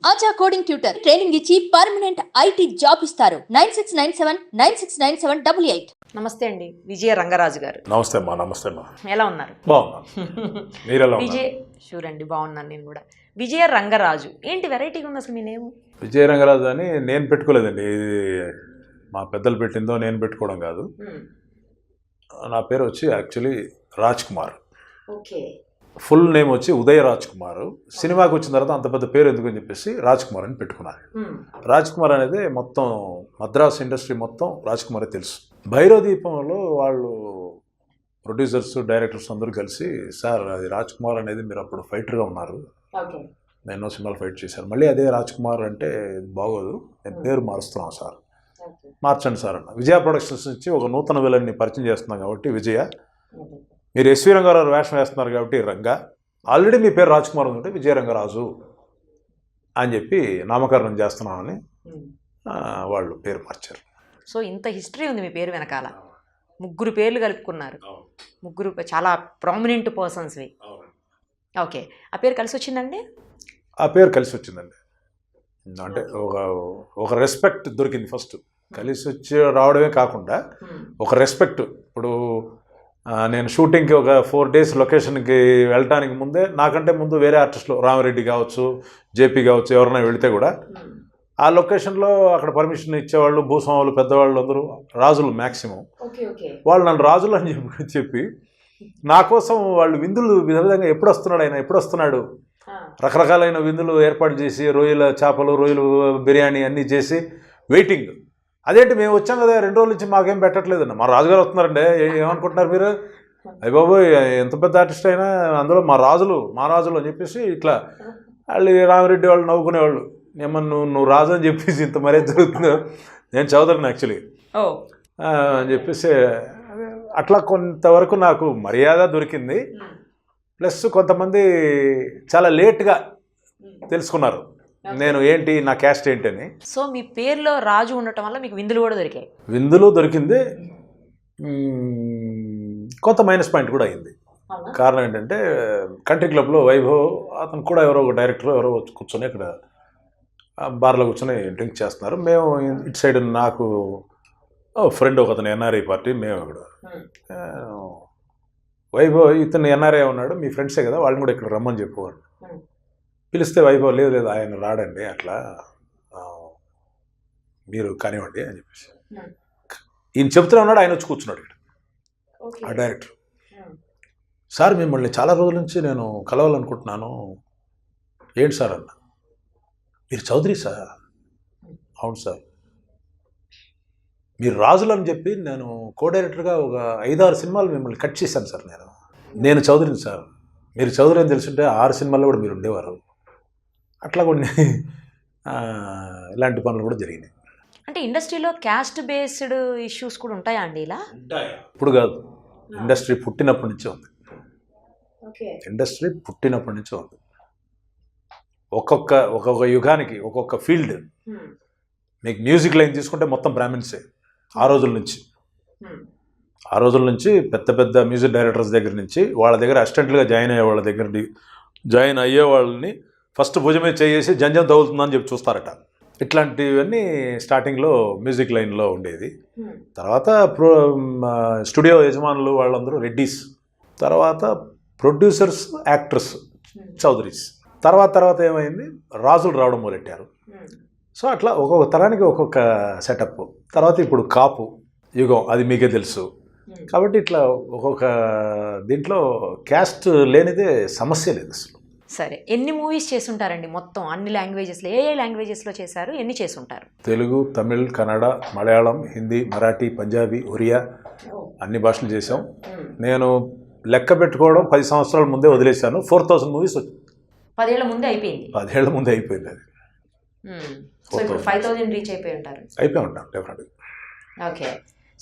ఆచా coding tutor training ఇచ్చి permanent IT job ఇస్తారు. 9697969788. నమస్తే అండి, విజయ రంగరాజు గారు. నమస్తే అమ్మా. నమస్తే అమ్మా. ఎలా ఉన్నారు? బాగున్నాను. మీరు ఎలా విజయ్ షూర్ అండి, బాగున్నాను నేను కూడా. విజయ రంగరాజు ఏంటి వెరైటీగా ఉంది అసలు మీ నేమ్? విజయ రంగరాజు అని నేను పెట్టుకోలేదండి. ఇది మా పెద్దలు పెట్టిందో, నేను పెట్టుకోవడం కాదు. నా పేరు వచ్చి actually Raj Kumar. Okay. Full name వచ్చి ఉదయ రాజ్ కుమార్. సినిమాకి వచ్చిన తర్వాత అంత పెద్ద పేరు ఎందుకు అని చెప్పేసి రాజ్ కుమార్ అని పెట్టుకున్నాను. రాజ్ కుమార్ అనేది మొత్తం మద్రాస్ ఇండస్ట్రీ మొత్తం రాజ్ కుమారే తెలుసు. భైరవ దీపంలో వాళ్ళు ప్రొడ్యూసర్స్, డైరెక్టర్స్ అందరూ కలిసి, సార్ అది రాజ్ కుమార్ అనేది మీరు అప్పుడు ఫైటర్గా ఉన్నారు, నేను ఎన్నో సినిమాలు ఫైట్ చేశాను, మళ్ళీ అదే రాజ్ కుమార్ అంటే బాగోదు, నేను పేరు మారుస్తున్నాను సార్, మార్చండి సార్ అన్న. విజయ ప్రొడక్షన్స్ నుంచి ఒక నూతన విలన్ని పరిచయం చేస్తున్నాం కాబట్టి విజయ, మీరు ఎస్వి రంగారావు వేషం వేస్తున్నారు కాబట్టి రంగా, ఆల్రెడీ మీ పేరు రాజ్ కుమార్ ఉందంటే విజయ రంగరాజు అని చెప్పి నామకరణం చేస్తున్నామని వాళ్ళు పేరు మార్చారు. సో ఇంత హిస్టరీ ఉంది మీ పేరు వెనకాల. ముగ్గురు పేర్లు కలుపుకున్నారు, ముగ్గురు చాలా ప్రామినెంట్ పర్సన్స్వి. ఓకే, ఆ పేరు కలిసి వచ్చిందండి? ఆ పేరు కలిసి వచ్చిందండి. అంటే ఒక రెస్పెక్ట్ దొరికింది. ఫస్ట్ కలిసి వచ్చి రావడమే కాకుండా ఒక రెస్పెక్ట్. ఇప్పుడు నేను షూటింగ్కి ఒక 4 days లొకేషన్కి వెళ్ళటానికి ముందే, నాకంటే ముందు వేరే ఆర్టిస్టులు, రామిరెడ్డి కావచ్చు, జేపీ కావచ్చు, ఎవరైనా వెళితే కూడా ఆ లొకేషన్లో అక్కడ పర్మిషన్ ఇచ్చేవాళ్ళు భూస్వాములు, పెద్దవాళ్ళు అందరూ రాజులు మ్యాక్సిమం. వాళ్ళు నన్ను రాజులు అని చెప్పి నా కోసం వాళ్ళు విందులు విధంగా ఎప్పుడు వస్తున్నాడు ఆయన, ఎప్పుడు వస్తున్నాడు, రకరకాలైన విందులు ఏర్పాటు చేసి, రొయ్యల చేపలు, రొయ్యలు బిర్యానీ అన్నీ చేసి వెయిటింగ్. అదేంటి మేము వచ్చాం కదా 2 రోజుల నుంచి మాకేం పెట్టట్లేదన్న. మా రాజుగారు వస్తున్నారండి, ఏమనుకుంటున్నారు మీరు, అయ్య బాబు ఎంత పెద్ద ఆర్టిస్ట్ అయినా అందులో మా రాజులు అని చెప్పేసి ఇట్లా వాళ్ళు రామిరెడ్డి వాళ్ళు నవ్వుకునేవాళ్ళు. ఏమన్నా నువ్వు రాజు అని చెప్పేసి ఇంత మర్యాద జరుగుతుందో, నేను చదువుతాను యాక్చువల్లీ అని చెప్పేసి అట్లా కొంతవరకు నాకు మర్యాద దొరికింది. ప్లస్ కొంతమంది చాలా లేట్గా తెలుసుకున్నారు నేను ఏంటి, నా క్యాస్ట్ ఏంటి అని. సో మీ పేరులో రాజు ఉండటం వల్ల మీకు విందులు కూడా దొరికాయి? విందులు దొరికింది, కొంత మైనస్ పాయింట్ కూడా అయింది. కారణం ఏంటంటే కంట్రీ క్లబ్లో వైభవ్ అతను కూడా ఎవరో ఒక డైరెక్టర్ ఎవరో కూర్చొని ఇక్కడ బార్లో కూర్చొని డ్రింక్ చేస్తున్నారు. మేము ఇటు సైడ్ నాకు ఫ్రెండ్ ఒక అతను ఎన్ఆర్ఐ పార్టీ, మేము ఇక్కడ వైభవ్ ఇతను ఎన్ఆర్ఐ ఉన్నాడు, మీ ఫ్రెండ్సే కదా వాళ్ళని కూడా ఇక్కడ రమ్మని చెప్పేవాడు. పిలిస్తే వైభవ్ లేదు ఆయన రాడండి, అట్లా మీరు కానివ్వండి అని చెప్పేసి ఈయన చెప్తూనే ఉన్నాడు. ఆయన వచ్చి కూర్చున్నాడు ఇక్కడ, ఆ డైరెక్టర్. సార్ మిమ్మల్ని చాలా రోజుల నుంచి నేను కలవాలనుకుంటున్నాను. ఏంటి సార్ అన్న, మీరు చౌదరి సార్? అవును సార్. మీరు రాజులు అని చెప్పి నేను కో డైరెక్టర్గా ఒక 5-6 సినిమాలు మిమ్మల్ని కట్ చేశాను సార్. నేను చౌదరిని సార్. మీరు చౌదరి అని తెలుసుంటే 6 సినిమాల్లో కూడా మీరు ఉండేవారు. అట్లా కొన్ని ఇలాంటి పనులు కూడా జరిగినాయి. అంటే ఇండస్ట్రీలో క్యాస్ట్ బేస్డ్ ఇష్యూస్ కూడా ఉంటాయా అండి? ఇలా ఇప్పుడు కాదు, ఇండస్ట్రీ పుట్టినప్పటి నుంచే ఉంది. ఇండస్ట్రీ పుట్టినప్పటి నుంచే ఉంది. ఒక్కొక్క యుగానికి ఒక్కొక్క ఫీల్డ్. మీకు మ్యూజిక్ లైన్ తీసుకుంటే మొత్తం బ్రాహ్మిన్సే. ఆ రోజుల నుంచి పెద్ద పెద్ద మ్యూజిక్ డైరెక్టర్స్ దగ్గర నుంచి వాళ్ళ దగ్గర అసిస్టెంట్లుగా జాయిన్ అయ్యే వాళ్ళని ఫస్ట్ భుజమే చేసి జంజం తగులుతుందని చెప్పి చూస్తారట. ఇట్లాంటివన్నీ స్టార్టింగ్లో మ్యూజిక్ లైన్లో ఉండేది. తర్వాత స్టూడియో యజమానులు వాళ్ళందరూ రెడ్డీస్, తర్వాత ప్రొడ్యూసర్స్, యాక్టర్స్ చౌదరీస్. తర్వాత ఏమైంది, రాజులు రావడం మొదలెట్టారు. సో అట్లా ఒక్కొక్క తరానికి ఒక్కొక్క సెటప్. తర్వాత ఇప్పుడు కాపు యుగం, అది మీకే తెలుసు. కాబట్టి ఇట్లా ఒక్కొక్క దీంట్లో క్యాస్ట్ లేనిదే సమస్య లేదు అసలు. సరే, ఎన్ని మూవీస్ చేసుంటారండి మొత్తం అన్ని లాంగ్వేజెస్లో? ఏ లాంగ్వేజెస్లో చేశారు, ఎన్ని చేసుంటారు? తెలుగు, తమిళ్, కన్నడ, మలయాళం, హిందీ, మరాఠీ, పంజాబీ, ఒరియా అన్ని భాషలు చేసాం. నేను లెక్క పెట్టుకోవడం 10 సంవత్సరాల ముందే వదిలేశాను. 4000 మూవీస్ వచ్చి 10 ఏళ్ల ముందే అయిపోయింది. 10 ఏళ్ల ముందే అయిపోయింది అది. సో ఇప్పుడు 5000 రీచ్ అయిపోయి ఉంటారు. అయిపోయి ఉంటాను డెఫినెట్గా. ఓకే.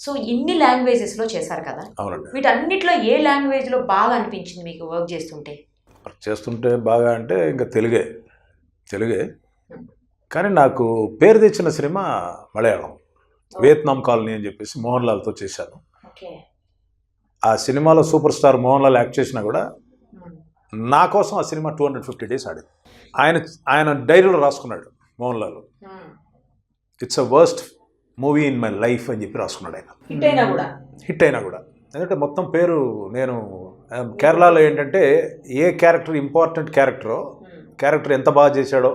సో ఇన్ని లాంగ్వేజెస్లో చేశారు కదా. అవునండి. వీటన్నిటిలో ఏ లాంగ్వేజ్లో బాగా అనిపించింది మీకు వర్క్ చేస్తుంటే? బాగా అంటే ఇంకా తెలుగే. కానీ నాకు పేరు తెచ్చిన సినిమా మలయాళం, వియత్నాం కాలనీ అని చెప్పేసి మోహన్ లాల్తో చేశాను. ఆ సినిమాలో super star Mohan Lal act చేసినా కూడా నా కోసం ఆ సినిమా 250 days ఆడింది. ఆయన డైరీలో రాసుకున్నాడు Mohan Lal, it's a worst movie in my life అని చెప్పి రాసుకున్నాడు ఆయన. హిట్ అయినా కూడా ఎందుకంటే మొత్తం పేరు నేను కేరళలో ఏంటంటే ఏ క్యారెక్టర్ ఇంపార్టెంట్ క్యారెక్టర్ ఎంత బాగా చేశాడో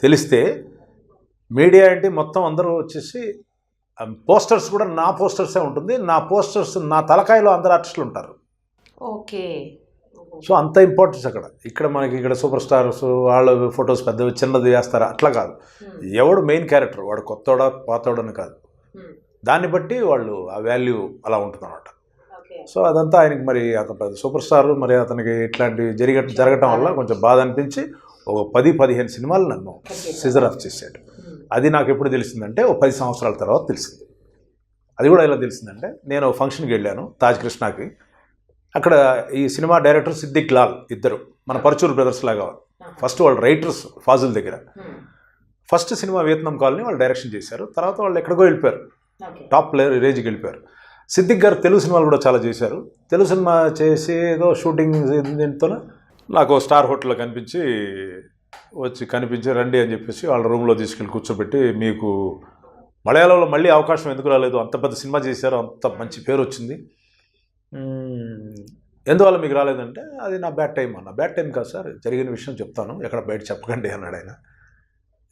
తెలిస్తే మీడియా ఏంటి మొత్తం అందరూ వచ్చేసి పోస్టర్స్ కూడా నా పోస్టర్సే ఉంటుంది, నా తలకాయలో అందరు ఆర్టిస్టులు ఉంటారు. ఓకే. సో అంత ఇంపార్టెన్స్ ఇక్కడ మనకి ఇక్కడ సూపర్ స్టార్స్ వాళ్ళ ఫొటోస్ పెద్దవి చిన్నది వేస్తారు అట్లా కాదు. ఎవడు మెయిన్ క్యారెక్టర్ వాడు కొత్తోడా పాతోడని కాదు, దాన్ని బట్టి వాళ్ళు ఆ వాల్యూ అలా ఉంటుంది అన్నమాట. సో అదంతా ఆయనకి మరి అతను సూపర్ స్టార్ మరి అతనికి ఇట్లాంటివి జరగటం వల్ల కొంచెం బాధ అనిపించి ఒక 10-15 సినిమాలు నన్ను సిజర్ ఆఫ్ చేశాడు. అది నాకు ఎప్పుడు తెలిసిందంటే ఒక 10 సంవత్సరాల తర్వాత తెలిసింది. అది కూడా ఎలా తెలిసిందంటే నేను ఫంక్షన్కి వెళ్ళాను తాజ్ కృష్ణాకి. అక్కడ ఈ సినిమా డైరెక్టర్ సిద్దిక్ లాల్ ఇద్దరు మన పరచూరు బ్రదర్స్ లాగా. ఫస్ట్ వాళ్ళు రైటర్స్ ఫాజిల్ దగ్గర. ఫస్ట్ సినిమా వియత్నాం కాలనీ వాళ్ళు డైరెక్షన్ చేశారు. తర్వాత వాళ్ళు ఎక్కడికో వెళ్ళిపోయారు, టాప్ రేంజ్కి వెళ్ళిపోయారు. సిద్దిక్ గారు తెలుగు సినిమాలు కూడా చాలా చేశారు. తెలుగు సినిమా చేసి ఏదో షూటింగ్ దీంతో నాకు స్టార్ హోటల్లో కనిపించి రండి అని చెప్పేసి వాళ్ళ రూమ్లో తీసుకెళ్ళి కూర్చోబెట్టి, మీకు మలయాళంలో మళ్ళీ అవకాశం ఎందుకు రాలేదు, అంత పెద్ద సినిమా చేశారు, అంత మంచి పేరు వచ్చింది, ఎందువల్ల మీకు రాలేదంటే అది నా బ్యాడ్ టైం అన్న. బ్యాడ్ టైం కాదు సార్, జరిగిన విషయం చెప్తాను, ఎక్కడ బయట చెప్పకండి అన్నాడు ఆయన.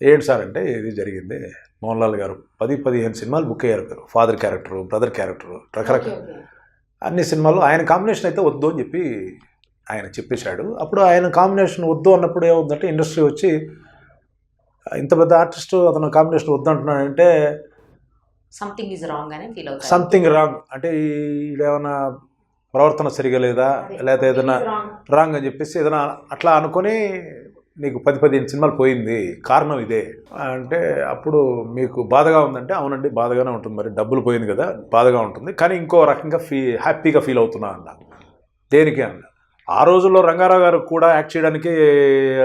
ఏంటి సార్ అంటే ఇది జరిగింది, మోహన్ లాల్ గారు 10-15 సినిమాలు బుక్ అయ్యారు, ఫాదర్ క్యారెక్టరు, బ్రదర్ క్యారెక్టరు, రకరకాల అన్ని సినిమాలు. ఆయన కాంబినేషన్ అయితే వద్దు అని చెప్పి ఆయన చెప్పేశాడు. అప్పుడు ఆయన కాంబినేషన్ వద్దు అన్నప్పుడు ఏముందంటే ఇండస్ట్రీ వచ్చి ఇంత పెద్ద ఆర్టిస్టు అతను కాంబినేషన్ వద్దు అంటున్నాడంటే సంథింగ్ ఈజ్ రాంగ్ అని ఫీల్ అవుతారు. సంథింగ్ రాంగ్ అంటే ఏమైనా ప్రవర్తన సరిగా లేదా, లేకపోతే ఏదైనా రాంగ్ అని చెప్పేసి ఏదైనా అట్లా అనుకొని నీకు 10-15 సినిమాలు పోయింది, కారణం ఇదే అంటే అప్పుడు మీకు బాధగా ఉందంటే అవునండి బాధగానే ఉంటుంది, మరి డబ్బులు పోయింది కదా బాధగా ఉంటుంది, కానీ ఇంకో రకంగా హ్యాపీగా ఫీల్ అవుతున్నా అన్న. దేనికి అన్న, ఆ రోజుల్లో రంగారావు గారు కూడా యాక్ట్ చేయడానికి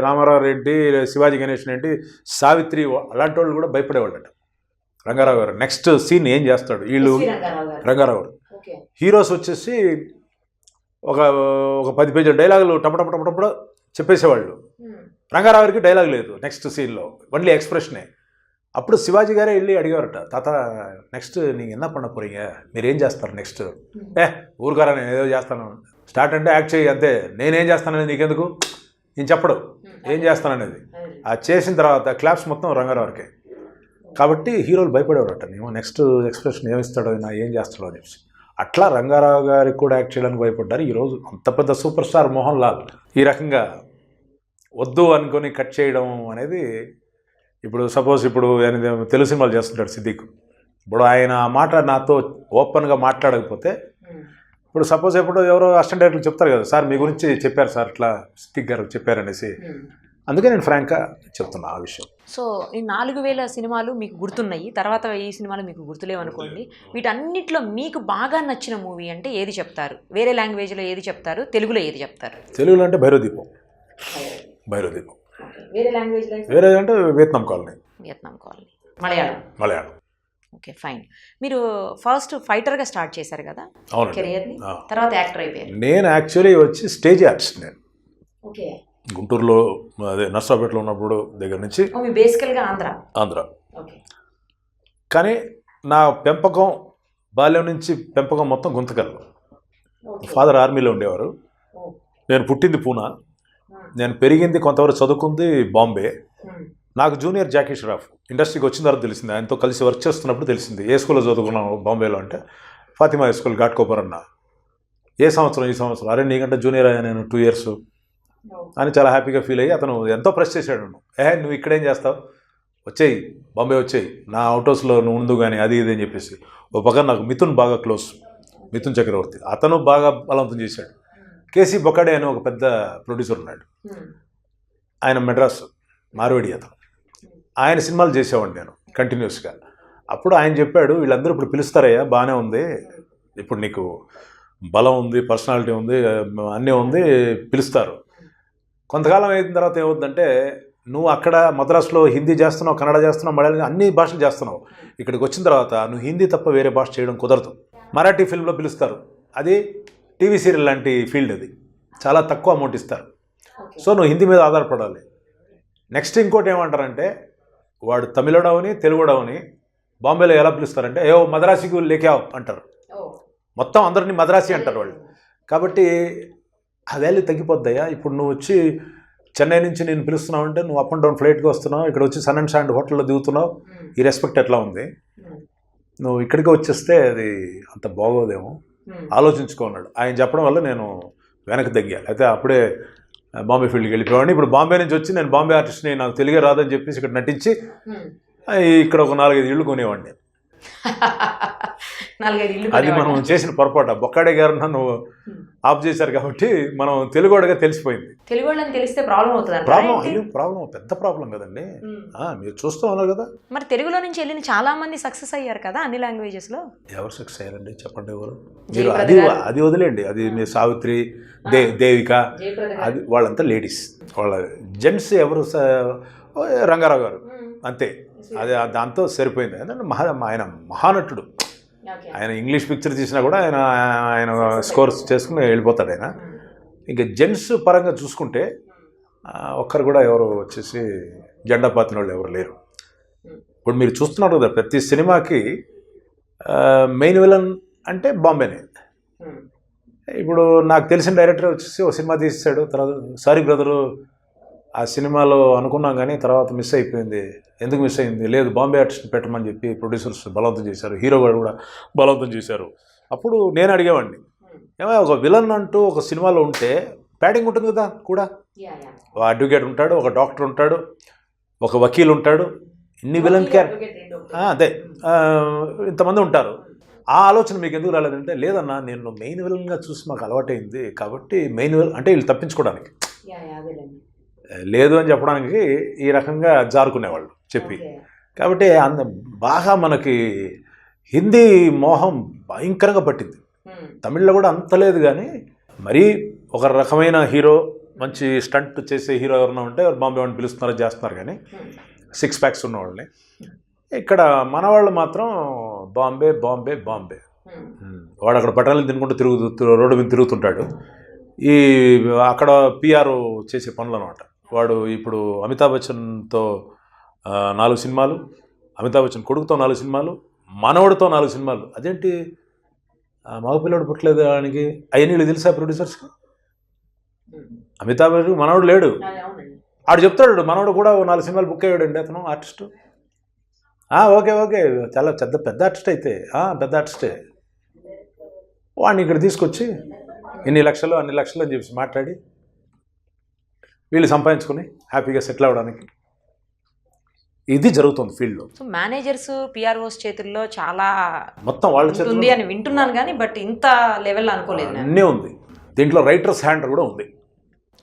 రామారావు ఏంటి, శివాజీ గణేషన్ ఏంటి, సావిత్రి అలాంటి వాళ్ళు కూడా భయపడేవాళ్ళట. రంగారావు గారు నెక్స్ట్ సీన్ ఏం చేస్తాడు, వీళ్ళు రంగారావు గారు హీరోస్ వచ్చేసి ఒక 10 పేజీల డైలాగులు టపటపటపటపడ చెప్పేసేవాళ్ళు. రంగారావు గారికి డైలాగ్ లేదు నెక్స్ట్ సీన్లో, ఓన్లీ ఎక్స్ప్రెషనే. అప్పుడు శివాజీ గారే వెళ్ళి అడిగారట, తాత నెక్స్ట్ నీకు ఎన్న పన్న పోறீங்க, మీరేం చేస్తారు నెక్స్ట్, ఊరుకారా నేను ఏదో చేస్తాను, స్టార్ట్ అంటే యాక్ట్ చేయి అంతే, నేనేం చేస్తాననేది నీకెందుకు, నేను చెప్పడు ఏం చేస్తాననేది. అది చేసిన తర్వాత క్లాప్స్ మొత్తం రంగారావుకే. కాబట్టి హీరోలు భయపడేవారట, నేను నెక్స్ట్ ఎక్స్ప్రెషన్ ఏమిస్తాడో నా ఏం చేస్తాడో అని చెప్పి. అట్లా రంగారావు గారికి కూడా యాక్ట్ చేయడానికి భయపడ్డారు. ఈరోజు అంత పెద్ద సూపర్ స్టార్ మోహన్ లాల్ ఈ రకంగా వద్దు అనుకొని కట్ చేయడం అనేది, ఇప్పుడు సపోజ్ ఇప్పుడు తెలుగు సినిమాలు చేస్తుంటాడు సిద్దిక్, ఇప్పుడు ఆయన ఆ మాట నాతో ఓపెన్గా మాట్లాడకపోతే, ఇప్పుడు సపోజ్ ఎప్పుడు ఎవరో అసిస్టెంట్ డైరెక్టర్లు చెప్తారు కదా, సార్ మీ గురించి చెప్పారు సార్ ఇట్లా సిద్దిక్ గారు చెప్పారనేసి, అందుకే నేను ఫ్రాంక్గా చెప్తున్నా ఆ విషయం. సో ఈ 4000 సినిమాలు మీకు గుర్తున్నాయి, తర్వాత ఈ సినిమాలు మీకు గుర్తులేవు అనుకోండి. వీటన్నిటిలో మీకు బాగా నచ్చిన మూవీ అంటే ఏది చెప్తారు? వేరే లాంగ్వేజ్లో ఏది చెప్తారు, తెలుగులో ఏది చెప్తారు? తెలుగులో అంటే భైరవదీపం. వేరే లాంగ్వేజ్లో వేరే అంటే Vietnam colony. Malayalam. Okay fine. మీరు ఫస్ట్ ఫైటర్గా స్టార్ట్ చేశారు కదా కెరియర్ని, తర్వాత యాక్టర్ అయిపోయారు. నేను యాక్చువల్లీ వచ్చి స్టేజ్ ఆర్టిస్ట్. నేను ఓకే గుంటూరులో అదే నర్సాపేటలో ఉన్నప్పుడు దగ్గర నుంచి బేసికల్గా ఆంధ్ర. కానీ నా పెంపకం బాల్యం నుంచి పెంపకం మొత్తం గుంతకల్. ఫాదర్ ఆర్మీలో ఉండేవారు. నేను పుట్టింది పూనా, నేను పెరిగింది కొంతవరకు చదువుకుంది బాంబే. నాకు జూనియర్ జాకీ ష్రాఫ్ ఇండస్ట్రీకి వచ్చిన తర్వాత తెలిసింది, ఆయనతో కలిసి వర్క్ చేస్తున్నప్పుడు తెలిసింది. ఏ స్కూల్లో చదువుకున్నాను బాంబేలో అంటే ఫాతిమా స్కూల్ ఘాట్కోపర్ అన్న. ఈ సంవత్సరం అరే నీకంటే జూనియర్ అయ్యా నేను 2 years అని చాలా హ్యాపీగా ఫీల్ అయ్యి అతను ఎంతో ప్రెస్ చేశాడు. నువ్వు ఇక్కడేం చేస్తావు, వచ్చేయి బాంబే వచ్చేయి, నా అవుట్ హౌస్లో నువ్వు ఉండు కానీ అది ఇది అని చెప్పేసి. ఒక పక్కన నాకు మిథున్ బాగా క్లోజ్, మిథున్ చక్రవర్తి, అతను బాగా బలవంతం చేశాడు. కేసీ బొకాడే అని ఒక పెద్ద ప్రొడ్యూసర్ ఉన్నాడు, ఆయన మెడ్రాస్ మార్వేడి అతను. ఆయన సినిమాలు చేసేవాడిని నేను కంటిన్యూస్గా. అప్పుడు ఆయన చెప్పాడు, వీళ్ళందరూ ఇప్పుడు పిలుస్తారయ్యా బాగానే ఉంది, ఇప్పుడు నీకు బలం ఉంది, పర్సనాలిటీ ఉంది, అన్నీ ఉంది, పిలుస్తారు. కొంతకాలం అయిన తర్వాత ఏమవుతుందంటే నువ్వు అక్కడ మద్రాసులో హిందీ చేస్తున్నావు, కన్నడ చేస్తున్నావు, మలయాళం అన్ని భాషలు చేస్తున్నావు. ఇక్కడికి వచ్చిన తర్వాత నువ్వు హిందీ తప్ప వేరే భాష చేయడం కుదరదు. మరాఠీ ఫిల్మ్లో పిలుస్తారు, అది టీవీ సీరియల్ లాంటి ఫీల్డ్, అది చాలా తక్కువ అమౌంట్ ఇస్తారు. సో నువ్వు హిందీ మీద ఆధారపడాలి. నెక్స్ట్ ఇంకోటి ఏమంటారంటే వాడు తమిళడవని తెలుగుడవని బాంబేలో ఎలా పిలుస్తారంటే ఏవో మద్రాసికు లేకావు అంటారు. మొత్తం అందరినీ మద్రాసి అంటారు వాళ్ళు. కాబట్టి ఆ వాల్యూ తగ్గిపోద్దయ్యా. ఇప్పుడు నువ్వు వచ్చి చెన్నై నుంచి నేను పిలుస్తున్నావు అంటే నువ్వు అప్ అండ్ డౌన్ ఫ్లైట్కి వస్తున్నావు, ఇక్కడ వచ్చి సన్ అండ్ శాండ్ హోటల్లో దిగుతున్నావు, ఈ రెస్పెక్ట్ ఎట్లా ఉంది? నువ్వు ఇక్కడికి వచ్చేస్తే అది అంత బాగోదేమో, ఆలోచించుకున్నాడు. ఆయన చెప్పడం వల్ల నేను వెనక్కి తగ్గాను. అయితే అప్పుడే బాంబే ఫీల్డ్కి వెళ్ళిపోయాడు. ఇప్పుడు బాంబే నుంచి వచ్చి నేను బాంబే ఆర్టిస్ట్ని, నాకు తెలుగే రాదని చెప్పేసి ఇక్కడ నటించి ఇక్కడ ఒక 4-5 ఇళ్ళు కొనేవాడిని. 4-5 ఇళ్ళు అది మనం చేసిన పొరపాటు. బొక్కాడే గారు నన్ను ఆఫ్ చేశారు కాబట్టి మనం తెలుగువాడిగా తెలిసిపోయింది. తెలుగు వాళ్ళని తెలిస్తే ప్రాబ్లం అవుతుంది. ప్రాబ్లం పెద్ద ప్రాబ్లం కదండి. మీరు చూస్తూ ఉన్నారు కదా. మరి తెలుగులో నుంచి వెళ్ళిన చాలా మంది సక్సెస్ అయ్యారు కదా అన్ని లాంగ్వేజెస్ లో. ఎవరు సక్సెస్ అయ్యారండి చెప్పండి? ఎవరు? మీరు అది వదిలేండి. అది మీ సావిత్రి, దేవిక, అది వాళ్ళంతా లేడీస్. వాళ్ళ జెంట్స్ ఎవరు? రంగారావు గారు అంతే. అది దాంతో సరిపోయింది. ఆయన మహానటుడు. ఆయన ఇంగ్లీష్ పిక్చర్ తీసినా కూడా ఆయన స్కోర్స్ చేసుకుని వెళ్ళిపోతాడు ఆయన. ఇంకా జెంట్స్ పరంగా చూసుకుంటే ఒక్కరు కూడా ఎవరు వచ్చేసి జెండా పాతిన వాళ్ళు ఎవరు లేరు. ఇప్పుడు మీరు చూస్తున్నారు కదా ప్రతి సినిమాకి మెయిన్ విలన్ అంటే బాంబేనే. ఇప్పుడు నాకు తెలిసిన డైరెక్టర్ వచ్చేసి ఒక సినిమా తీసాడు, తర్వాత సారీ బ్రదరు ఆ సినిమాలో అనుకున్నాం కానీ తర్వాత మిస్ అయిపోయింది. ఎందుకు మిస్ అయింది? లేదు బాంబే ఆర్టిస్ట్ని పెట్టమని చెప్పి ప్రొడ్యూసర్స్ బలవంతం చేశారు, హీరో గారు కూడా బలవంతం చేశారు. అప్పుడు నేను అడిగేవాడిని, ఏమో ఒక విలన్ అంటూ ఒక సినిమాలో ఉంటే ప్యాడింగ్ ఉంటుంది కదా కూడా. ఒక అడ్వకేట్ ఉంటాడు, ఒక డాక్టర్ ఉంటాడు, ఒక వకీల్ ఉంటాడు, ఇన్ని విలన్ అదే ఇంతమంది ఉంటారు. ఆ ఆలోచన మీకు ఎందుకు రాలేదంటే, లేదన్నా నేను మెయిన్ విలన్గా చూసి మాకు అలవాటైంది కాబట్టి మెయిన్ విలన్ అంటే వీళ్ళు తప్పించుకోవడానికి లేదు అని చెప్పడానికి ఈ రకంగా జారుకునేవాళ్ళు చెప్పి. కాబట్టి బాగా మనకి హిందీ మోహం భయంకరంగా పట్టింది. తమిళ్లో కూడా అంత లేదు కానీ మరీ ఒక రకమైన హీరో, మంచి స్టంట్ చేసే హీరో ఎవరైనా ఉంటే బాంబే వాడిని పిలుస్తున్నారు, చేస్తున్నారు. కానీ 6 ప్యాక్స్ ఉన్నవాళ్ళని ఇక్కడ మన వాళ్ళు మాత్రం బాంబే బాంబే బాంబే. వాడు అక్కడ బఠానీలు తినుకుంటూ రోడ్డు మీద తిరుగుతుంటాడు. ఈ అక్కడ పిఆర్ చేసే పనులు అనమాట. వాడు ఇప్పుడు అమితాబ్ బచ్చన్తో 4 సినిమాలు, అమితాబ్ బచ్చన్ కొడుకుతో 4 సినిమాలు, మనవడితో 4 సినిమాలు. అదేంటి మగపిల్లడు పుట్టలేదు ఆయనకి? అవన్నీ తెలుసా ప్రొడ్యూసర్స్కి? అమితాబ్ బచ్చన్ మనవడు లేడు. ఆడు చెప్తాడు మనవడు కూడా 4 సినిమాలు బుక్ అయ్యాడండి అతను ఆర్టిస్టు. ఓకే చాలా పెద్ద ఆర్టిస్ట్ అయితే పెద్ద ఆర్టిస్టే. వాడిని ఇక్కడ తీసుకొచ్చి ఇన్ని లక్షలు అన్ని లక్షలు అని చెప్పి మాట్లాడి వీళ్ళు సంపాదించుకొని హ్యాపీగా సెటిల్ అవ్వడానికి ఇది జరుగుతుంది ఫీల్డ్లో. సో మేనేజర్స్ పిఆర్ఓస్ చేతుల్లో చాలా మొత్తం వాళ్ళ ఉంది అని వింటున్నాను కానీ బట్ ఇంత లెవెల్లో అనుకోలేదు. అన్నీ ఉంది దీంట్లో. రైటర్స్ హ్యాండ్ కూడా ఉంది.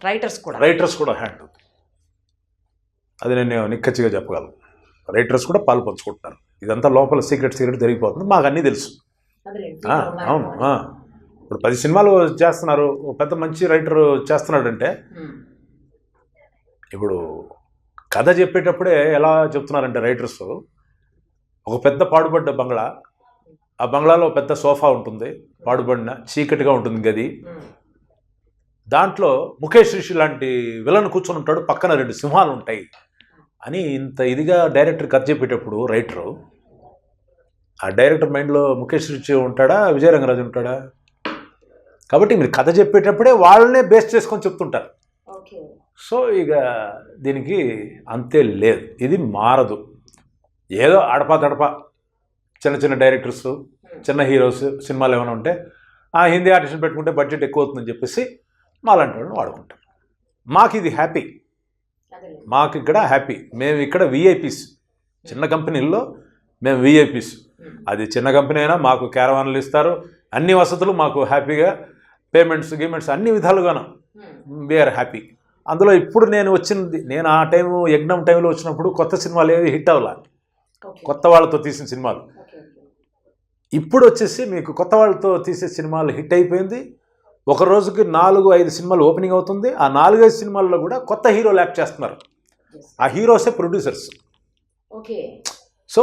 రైటర్స్ కూడా హ్యాండ్ ఉంది. అది నేను నిక్కచ్చిగా చెప్పగలను. రైటర్స్ కూడా పాలు పంచుకుంటున్నారు. ఇదంతా లోపల సీక్రెట్ జరిగిపోతుంది. మాకు అన్నీ తెలుసు. అవును. ఇప్పుడు 10 సినిమాలు చేస్తున్నారు, పెద్ద మంచి రైటర్ చేస్తున్నాడంటే ఇప్పుడు కథ చెప్పేటప్పుడే ఎలా చెప్తున్నారంటే రైటర్స్, ఒక పెద్ద పాడుబడ్డ బంగ్లా, ఆ బంగ్లాలో పెద్ద సోఫా ఉంటుంది, పాడుబడిన చీకటిగా ఉంటుంది గది, దాంట్లో ముఖేష్ రిషి లాంటి విలన్ కూర్చొని ఉంటాడు, పక్కన 2 సింహాలు ఉంటాయి అని ఇంత ఇదిగా డైరెక్టర్ కథ చెప్పేటప్పుడు రైటరు, ఆ డైరెక్టర్ మైండ్లో ముఖేష్ రిషి ఉంటాడా, విజయరంగరాజు ఉంటాడా? కాబట్టి మీరు కథ చెప్పేటప్పుడే వాళ్ళనే బేస్ చేసుకొని చెప్తుంటారు. సో ఇక దీనికి అంతే లేదు, ఇది మారదు. ఏదో అడపా తడపా చిన్న డైరెక్టర్స్, చిన్న హీరోస్ సినిమాలు ఏమైనా ఉంటే హిందీ ఆర్టిస్ట్ని పెట్టుకుంటే బడ్జెట్ ఎక్కువ అవుతుందని చెప్పేసి మాలాంటి వాళ్ళని వాడుకుంటాం. మాకు ఇది హ్యాపీ, మాకు ఇక్కడ హ్యాపీ. మేము ఇక్కడ విఐపీస్, చిన్న కంపెనీల్లో మేము విఐపీస్. అది చిన్న కంపెనీ అయినా మాకు క్యారవాన్లు ఇస్తారు, అన్ని వసతులు మాకు హ్యాపీగా, పేమెంట్స్ గేమెంట్స్ అన్ని విధాలుగాను వీఆర్ హ్యాపీ. అందులో ఇప్పుడు నేను ఆ టైము యజ్ఞం టైంలో వచ్చినప్పుడు కొత్త సినిమాలు ఏవి హిట్ అవ్వాలి, కొత్త వాళ్ళతో తీసిన సినిమాలు. ఇప్పుడు వచ్చేసి మీకు కొత్త వాళ్ళతో తీసే సినిమాలు హిట్ అయిపోయింది. ఒక రోజుకి 4-5 సినిమాలు ఓపెనింగ్ అవుతుంది. ఆ 4-5 సినిమాల్లో కూడా కొత్త హీరోలు యాక్ట్ చేస్తున్నారు. ఆ హీరోసే ప్రొడ్యూసర్స్. సో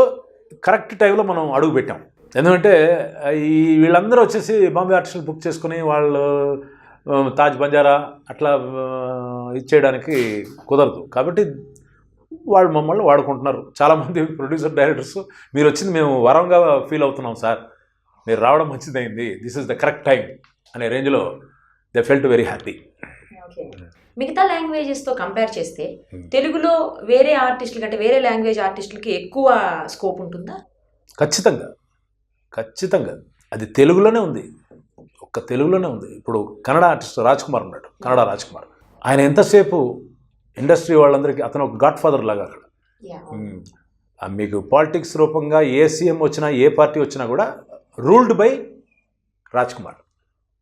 కరెక్ట్ టైంలో మనం అడుగు పెట్టాం. ఎందుకంటే వీళ్ళందరూ వచ్చేసి బాంబే ఆర్టిస్టులు బుక్ చేసుకుని వాళ్ళు తాజ్ బంజారా అట్లా ఇచ్చేయడానికి కుదరదు. కాబట్టి వాళ్ళు మమ్మల్ని వాడుకుంటున్నారు. చాలామంది ప్రొడ్యూసర్ డైరెక్టర్స్ మీరు వచ్చింది మేము వరంగా ఫీల్ అవుతున్నాం సార్, మీరు రావడం మంచిదైంది, this is the correct time అనే రేంజ్లో దే ఫెల్ట్ వెరీ హ్యాపీ. మిగతా లాంగ్వేజెస్తో కంపేర్ చేస్తే తెలుగులో వేరే ఆర్టిస్టుల కంటే వేరే లాంగ్వేజ్ ఆర్టిస్టులకి ఎక్కువ స్కోప్ ఉంటుందా? ఖచ్చితంగా అది తెలుగులోనే ఉంది, ఒక్క తెలుగులోనే ఉంది. ఇప్పుడు కన్నడ ఆర్టిస్ట్ రాజ్ కుమార్ ఉన్నాడు, కన్నడ రాజ్ కుమార్. ఆయన ఎంతసేపు ఇండస్ట్రీ వాళ్ళందరికీ అతను ఒక గాడ్ ఫాదర్ లాగా అక్కడ. మీకు పాలిటిక్స్ రూపంగా ఏ సీఎం వచ్చినా ఏ పార్టీ వచ్చినా కూడా రూల్డ్ బై రాజ్ కుమార్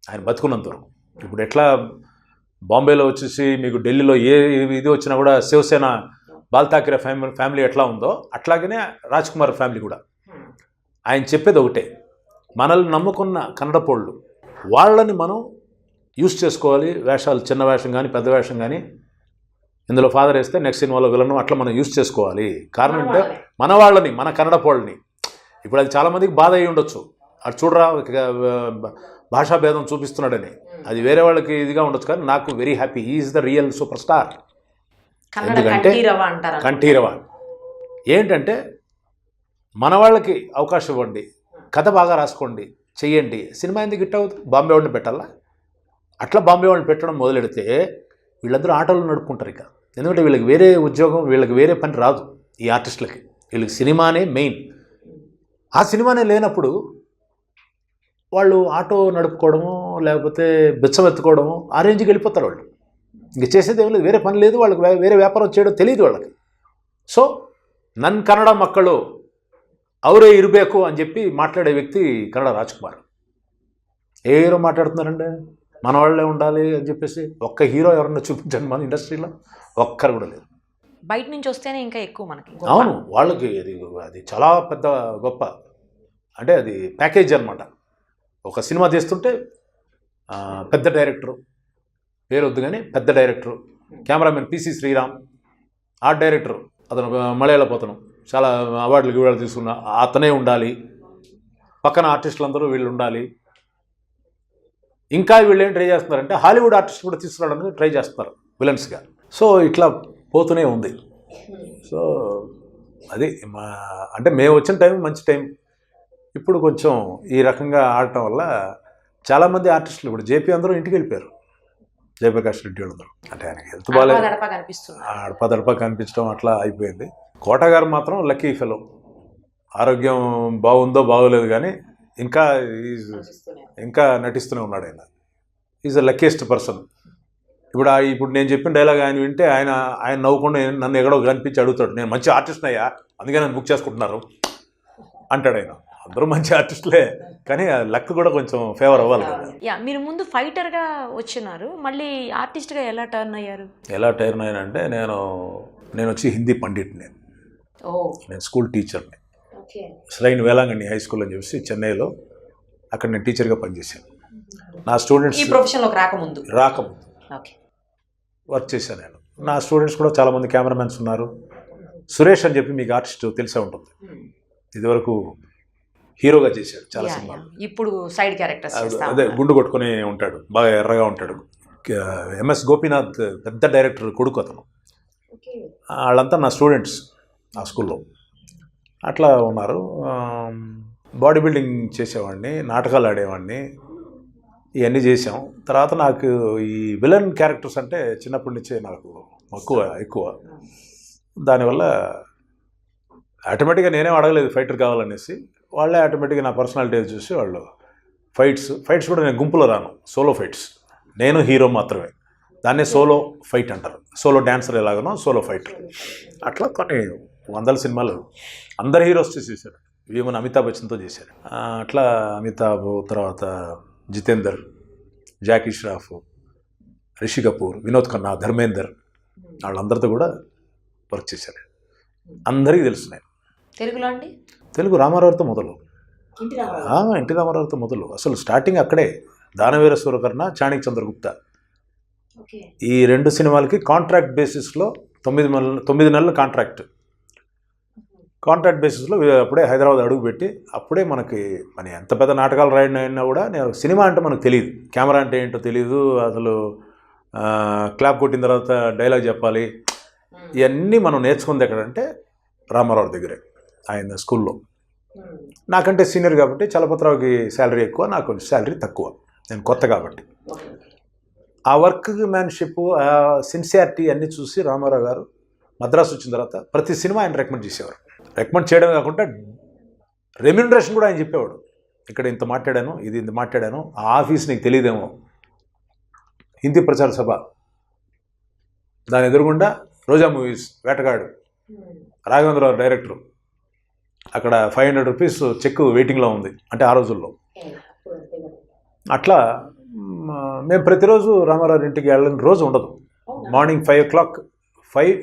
ఆయన బతుకున్నంత వరకు. ఇప్పుడు ఎట్లా బాంబేలో వచ్చేసి మీకు ఢిల్లీలో ఏ ఇది వచ్చినా కూడా శివసేన బాల్ ఠాక్రే ఫ్యామిలీ ఎట్లా ఉందో అట్లాగనే రాజ్ కుమార్ ఫ్యామిలీ కూడా. ఆయన చెప్పేది ఒకటే, మనల్ని నమ్ముకున్న కన్నడ పోళ్ళు వాళ్ళని మనం యూస్ చేసుకోవాలి. వేషాలు చిన్న వేషం కానీ పెద్ద వేషం కానీ ఇందులో ఫాదర్ వేస్తే నెక్స్ట్ సినిమాలో విలను అట్లా మనం యూస్ చేసుకోవాలి. కారణం అంటే మన వాళ్ళని, మన కన్నడ పోళ్ళని. ఇప్పుడు అది చాలామందికి బాధ అయ్యి ఉండొచ్చు, అటు చూడరా భాషా భేదం చూపిస్తున్నాడని, అది వేరే వాళ్ళకి ఇదిగా ఉండొచ్చు. కానీ నాకు very happy, is the real super star. ఎందుకంటే కంఠీరవ ఏంటంటే మన వాళ్ళకి అవకాశం ఇవ్వండి, కథ బాగా రాసుకోండి, చెయ్యండి. సినిమా ఎందుకు హిట్ అవుతుంది? బాంబే వాళ్ళని పెట్టాలా? అట్లా బాంబే వాళ్ళని పెట్టడం మొదలెడితే వీళ్ళందరూ ఆటోలు నడుపుకుంటారు ఇక. ఎందుకంటే వీళ్ళకి వేరే ఉద్యోగం, వీళ్ళకి వేరే పని రాదు. ఈ ఆర్టిస్టులకి వీళ్ళకి సినిమానే మెయిన్. ఆ సినిమానే లేనప్పుడు వాళ్ళు ఆటో నడుపుకోవడము లేకపోతే బిచ్చం ఎత్తుకోవడము ఆ రేంజ్కి వెళ్ళిపోతారు వాళ్ళు. ఇంక చేసేది ఏం లేదు, వేరే పని లేదు వాళ్ళకి, వేరే వ్యాపారం చేయడం తెలియదు వాళ్ళకి. సో నన్ను కన్నడ మక్కಳು అవరే ఇరుబేకు అని చెప్పి మాట్లాడే వ్యక్తి కన్నడ రాజ్ కుమార్. ఏ హీరో మాట్లాడుతున్నారండి, మన వాళ్ళే ఉండాలి అని చెప్పేసి ఒక్క హీరో ఎవరన్నా చూపించండి మన ఇండస్ట్రీలో, ఒక్కరు కూడా లేదు. బయట నుంచి వస్తేనే ఇంకా ఎక్కువ మనకి. అవును, వాళ్ళకి అది చాలా పెద్ద గొప్ప, అంటే అది ప్యాకేజ్ అనమాట. ఒక సినిమా తీస్తుంటే పెద్ద డైరెక్టరు, పేరు వద్దు కానీ పెద్ద director, cameraman PC Sreeram, art director అతను మలయాళపు అతను, చాలా అవార్డులు తీసుకున్న అతనే ఉండాలి, పక్కన ఆర్టిస్టులందరూ వీళ్ళు ఉండాలి. ఇంకా వీళ్ళు ఏం ట్రై చేస్తున్నారంటే హాలీవుడ్ ఆర్టిస్ట్ కూడా తీసుకురావడానికి ట్రై చేస్తున్నారు విలన్స్గా. సో ఇట్లా పోతూనే ఉంది. సో అది అంటే మేము వచ్చిన టైం మంచి టైం. ఇప్పుడు కొంచెం ఈ రకంగా ఆడటం వల్ల చాలామంది ఆర్టిస్టులు ఇప్పుడు జేపీ అందరూ ఇంటికి వెళ్ళిపోయారు. జయప్రకాష్ రెడ్డి వాళ్ళందరూ, అంటే ఆయనకి హెల్త్ బాగాలేదు, అడపదడప కనిపించడం అట్లా అయిపోయింది. కోట గారు మాత్రం లక్కీ ఫెలో, ఆరోగ్యం బాగుందో బాగోలేదు కానీ ఇంకా నటిస్తూనే ఉన్నాడు. ఆయన ఈజ్ ద లక్కీయెస్ట్ పర్సన్. ఇప్పుడు నేను చెప్పిన డైలాగ్ ఆయన వింటే ఆయన నవ్వుకుండా నన్ను ఎక్కడో కనిపించి అడుగుతాడు, నేను మంచి ఆర్టిస్ట్ అయ్యా అందుకే నన్ను బుక్ చేసుకుంటున్నారు అంటాడు. ఆయన అందరూ మంచి ఆర్టిస్టులే కానీ లక్ కూడా కొంచెం ఫేవర్ అవ్వాలి కదా. మీరు ముందు ఫైటర్గా వచ్చినారు, మళ్ళీ ఆర్టిస్ట్గా ఎలా టర్న్ అయ్యారు? ఎలా టర్న్ అయ్యానంటే నేను వచ్చి హిందీ పండిట్ని, నేను స్కూల్ టీచర్ని. శ్రైన్ వేలాంగణి హై స్కూల్ అని చెప్పేసి చెన్నైలో, అక్కడ నేను టీచర్గా పనిచేశాను. నా స్టూడెంట్స్ ఈ ప్రొఫెషన్లోకి రాకముందు వర్క్ చేశాను నేను. నా స్టూడెంట్స్ కూడా చాలామంది కెమెరామెన్స్ ఉన్నారు. సురేష్ అని చెప్పి మీకు ఆర్టిస్ట్ తెలిసే ఉంటుంది, ఇదివరకు హీరోగా చేశాడు చాలా సినిమాలు. ఇప్పుడు సైడ్ క్యారెక్టర్స్, అదే గుండు కొట్టుకుని ఉంటాడు, బాగా ఎర్రగా ఉంటాడు. ఎంఎస్ గోపీనాథ్ పెద్ద డైరెక్టర్ కొడుకు అతను. వాళ్ళంతా నా స్టూడెంట్స్ ఆ స్కూల్లో అట్లా ఉన్నారు. బాడీ బిల్డింగ్ చేసేవాడిని, నాటకాలు ఆడేవాడిని, ఇవన్నీ చేసాం. తర్వాత నాకు ఈ విలన్ క్యారెక్టర్స్ అంటే చిన్నప్పటి నుంచే నాకు ఎక్కువ. దానివల్ల ఆటోమేటిక్గా నేనేం అడగలేదు ఫైటర్ కావాలనేసి, వాళ్ళే ఆటోమేటిక్గా నా పర్సనాలిటీ చూసి వాళ్ళు ఫైట్స్ కూడా నేను గుంపులో రాను, సోలో ఫైట్స్, నేను హీరో మాత్రమే. దాన్నే సోలో ఫైట్ అంటారు. సోలో డ్యాన్సర్ ఎలాగనో సోలో ఫైటర్. అట్లా కొన్ని వందల సినిమాలు అందరు హీరోస్ చేశారు. ఈవెన్ అమితాబ్ బచ్చన్తో చేశారు. అట్లా అమితాబ్, తర్వాత జితేందర్, జాకీ ష్రాఫ్, రిషి కపూర్, వినోద్ ఖన్నా, ధర్మేందర్, వాళ్ళందరితో కూడా వర్క్ చేశారు. అందరికీ తెలుసు నేను. తెలుగులో అండి? తెలుగు రామారావుతో మొదలు, ఎన్టీ రామారావుతో మొదలు. అసలు స్టార్టింగ్ అక్కడే. దానవీర సూరకర్ణ, చాణక్య చంద్రగుప్త, ఈ 2 సినిమాలకి కాంట్రాక్ట్ బేసిస్లో 9 నెలల కాంట్రాక్ట్ బేసిస్లో అప్పుడే హైదరాబాద్ అడుగుపెట్టి, అప్పుడే మనకి ఎంత పెద్ద నాటకాలు రాయినా కూడా నేను సినిమా అంటే మనకు తెలియదు, కెమెరా అంటే ఏంటో తెలియదు, అసలు క్లాప్ కొట్టిన తర్వాత డైలాగ్ చెప్పాలి, ఇవన్నీ మనం నేర్చుకుంది ఎక్కడంటే రామారావు దగ్గరే, ఆయన స్కూల్లో. నాకంటే సీనియర్ కాబట్టి చలపతిరావుకి శాలరీ ఎక్కువ, నాకు కొంచెం శాలరీ తక్కువ, నేను కొత్త కాబట్టి. ఆ వర్క్ మ్యాన్షిప్, ఆ సిన్సియారిటీ అన్నీ చూసి రామారావు గారు మద్రాసు వచ్చిన తర్వాత ప్రతి సినిమా ఆయన రికమెండ్ చేసేవారు. రికమెండ్ చేయడమే కాకుండా రెమ్యూనరేషన్ కూడా ఆయన చెప్పేవాడు. ఇక్కడ ఇంత మాట్లాడాను, ఇది ఇంత మాట్లాడాను, ఆ ఆఫీస్ నీకు తెలియదేమో, హిందీ ప్రచార సభ, దాని ఎదురుగుండా రోజా మూవీస్, వేటగాడు, రాఘవేంద్రరావు డైరెక్టరు, అక్కడ 500 రూపీస్ చెక్ వెయిటింగ్లో ఉంది అంటే ఆ రోజుల్లో. అట్లా మేము ప్రతిరోజు రామారావు ఇంటికి వెళ్ళిన రోజు ఉండదు. మార్నింగ్ 5 o'clock, 5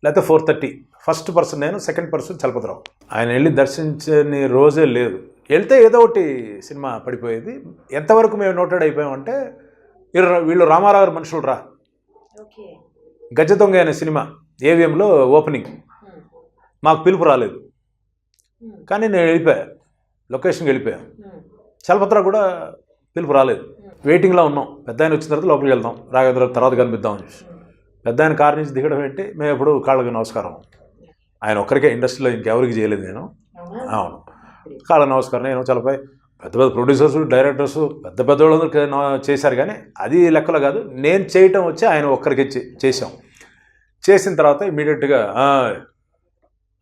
లేకపోతే 4:30, ఫస్ట్ పర్సన్ నేను, సెకండ్ పర్సన్ చలపతిరావు. ఆయన వెళ్ళి దర్శించని రోజే లేదు. వెళ్తే ఏదో ఒకటి సినిమా పడిపోయేది. ఎంతవరకు మేము నోటెడ్ అయిపోయామంటే, వీళ్ళు రామారావు గారు మనుషులు రా, గజ దొంగ అనే సినిమా ఏవిఎంలో ఓపెనింగ్, మాకు పిలుపు రాలేదు కానీ నేను వెళ్ళిపోయా, లొకేషన్కి వెళ్ళిపోయాను. చలపతిరావు కూడా పిలుపు రాలేదు, వెయిటింగ్లో ఉన్నాం. పెద్ద ఆయన వచ్చిన తర్వాత లోపలికి వెళ్దాం, రాఘవేంద్ర తర్వాత కనిపిద్దామని చెప్పి. పెద్ద ఆయన కారు నుంచి దిగడం ఏంటి, మేము ఎప్పుడు కాళ్ళకి నమస్కారం. ఆయన ఒక్కరికే ఇండస్ట్రీలో ఇంకెవరికి చేయలేదు నేను. అవును, కాళ్ళ నమస్కారం. నేను చలపై పెద్ద పెద్ద ప్రొడ్యూసర్స్, డైరెక్టర్స్, పెద్ద పెద్ద వాళ్ళందరూ చేశారు కానీ అది లెక్కలో కాదు. నేను చేయటం వచ్చి ఆయన ఒక్కరికి చేసాం. చేసిన తర్వాత ఇమీడియట్గా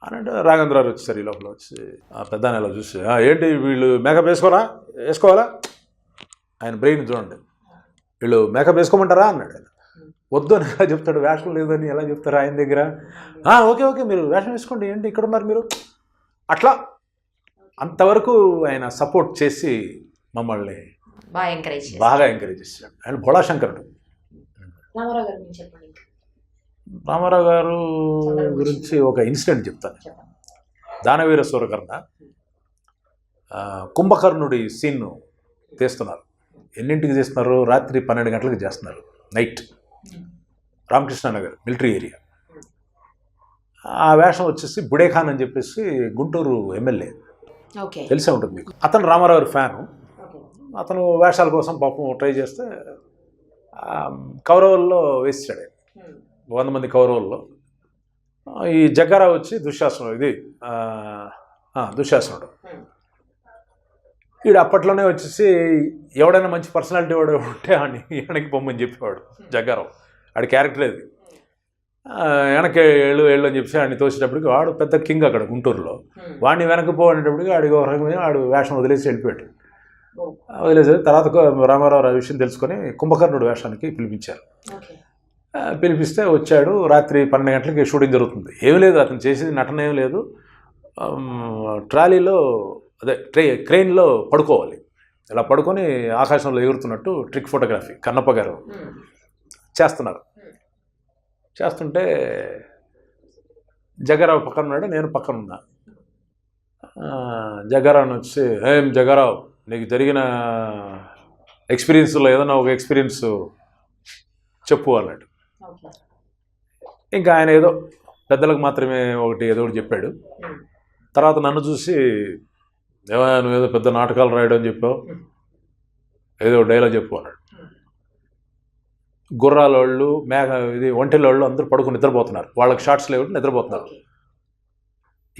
అనంటే రాఘవేంద్ర గారు వచ్చేసారు. ఈ లోపల వచ్చి ఆ పెద్ద ఆయన చూసి, ఏంటి వీళ్ళు మేకప్ వేసుకోవాలా? ఆయన బ్రెయిన్ చూడండి, వీళ్ళు మేకప్ వేసుకోమంటారా అన్నాడు. ఆయన వద్దు అని ఎలా చెప్తాడు, వేషం లేదని ఎలా చెప్తారు ఆయన దగ్గర. ఓకే మీరు వేషం వేసుకోండి, ఏంటి ఇక్కడ ఉన్నారు మీరు, అట్లా అంతవరకు ఆయన సపోర్ట్ చేసి మమ్మల్ని బాగా ఎంకరేజ్ చేశాడు. ఆయన భోళాశంకరుడు. రామారావు గారు గురించి ఒక ఇన్సిడెంట్ చెప్తాను. దానవీర సూరకర్ణ కుంభకర్ణుడి సీన్ తీస్తున్నారు. ఎన్నింటికి చేస్తున్నారు? రాత్రి 12 గంటలకు చేస్తున్నారు, నైట్, రామకృష్ణనగర్ మిలిటరీ ఏరియా. ఆ వేషం వచ్చేసి బుడేఖాన్ అని చెప్పేసి గుంటూరు ఎమ్మెల్యే, తెలిసే ఉంటుంది మీకు. అతను రామారావు గారి ఫ్యాను. అతను వేషాల కోసం పాపం ట్రై చేస్తే కౌరవుల్లో వేసాడు. 100 మంది కౌరవుల్లో ఈ జగ్గారావు వచ్చి దుశ్శాసనుడు, దుశ్శాసనుడు. వీడు అప్పట్లోనే వచ్చేసి ఎవడైనా మంచి పర్సనాలిటీ వాడు ఉంటే అని వెనక్కి పొమ్మని చెప్పేవాడు జగ్గారావు. ఆడి క్యారెక్టర్ అది. వెనక్కి వెళ్ళు అని చెప్పి ఆడిని తోసేటప్పటికి వాడు పెద్ద కింగ్ అక్కడ గుంటూరులో. వాడిని వెనక్కి పోనేటప్పటికి ఆడికి ఒక రకమైన ఆడు వేషం వదిలేసి వెళ్ళిపోయాడు. వదిలేసి తర్వాత రామారావు ఆ విషయం తెలుసుకొని కుంభకర్ణుడు వేషానికి పిలిపించారు. పిలిపిస్తే వచ్చాడు. రాత్రి 12 గంటలకి షూటింగ్ జరుగుతుంది. ఏమీ లేదు, అతను చేసేది నటన ఏం లేదు. ట్రాలీలో క్రెయిన్లో పడుకోవాలి. ఇలా పడుకొని ఆకాశంలో ఎగురుతున్నట్టు ట్రిక్ ఫోటోగ్రఫీ కన్నప్ప గారు చేస్తున్నారు. చేస్తుంటే జగ్గారావు పక్కన ఉన్నాడు, నేను పక్కన ఉన్నా. జగ్గారావుని వచ్చి, ఏం జగ్గారావు, నీకు జరిగిన ఎక్స్పీరియన్స్లో ఏదైనా ఒక ఎక్స్పీరియన్స్ చెప్పు అన్నాడు. ఇంకా ఆయన ఏదో పెద్దలకు మాత్రమే ఏదో ఒకటి చెప్పాడు. తర్వాత నన్ను చూసి, ఏమైనా నువ్వు ఏదో పెద్ద నాటకాలు రాయడం అని చెప్పావు, ఏదో డైలాగ్ చెప్పు అన్నాడు. గుర్రాల వాళ్ళు, ఒంటెల వాళ్ళు అందరూ పడుకుని నిద్రపోతున్నారు. వాళ్ళకి షార్ట్స్ లేవు, నిద్రపోతున్నారు.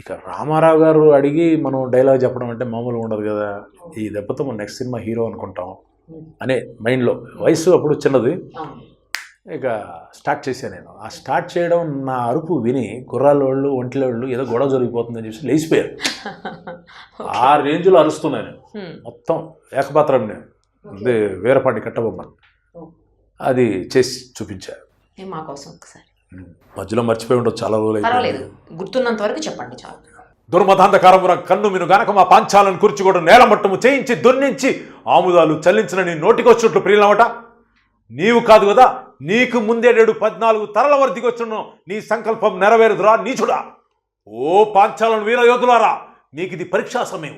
ఇక రామారావు గారు అడిగి మనం డైలాగ్ చెప్పడం అంటే మామూలుగా ఉండదు కదా. ఈ దెబ్బతో మనం నెక్స్ట్ సినిమా హీరో అనుకుంటాం అనే మైండ్లో, వయసు అప్పుడు చిన్నది. ఇక స్టార్ట్ చేశాను నేను. ఆ స్టార్ట్ చేయడం, నా అరుపు విని గుర్రాల వాళ్ళు, ఒంటెల వాళ్ళు ఏదో గొడవ జరిగిపోతుందని చెప్పి లేచిపోయారు. ఆ రేంజ్లో అరుస్తున్నాను. మొత్తం ఏకపాత్రం నేను, అదే వీరపాటి కట్టబొమ్మను అది చేసి చూపించారు మా కోసం. ఒకసారి మధ్యలో మర్చిపోయి ఉండదు, చాలా రోజులు గుర్తున్నంత వరకు చెప్పండి చాలు. దుర్మదాంధకారమున కన్ను మీరు గనక మా పాంచాలను కూర్చుకోడు నేలమట్టము చేయించి దున్నించి ఆముదాలు చల్లించిన నీ నోటికొచ్చినట్లు ప్రియులమట. నీవు కాదు కదా, నీకు ముందేడు 14 తరల వరకు వచ్చును నీ సంకల్పం నెరవేరుదురా నీచుడా. ఓ పాంచాలను వీర యోధులారా, నీకు ఇది పరీక్షా సమయం.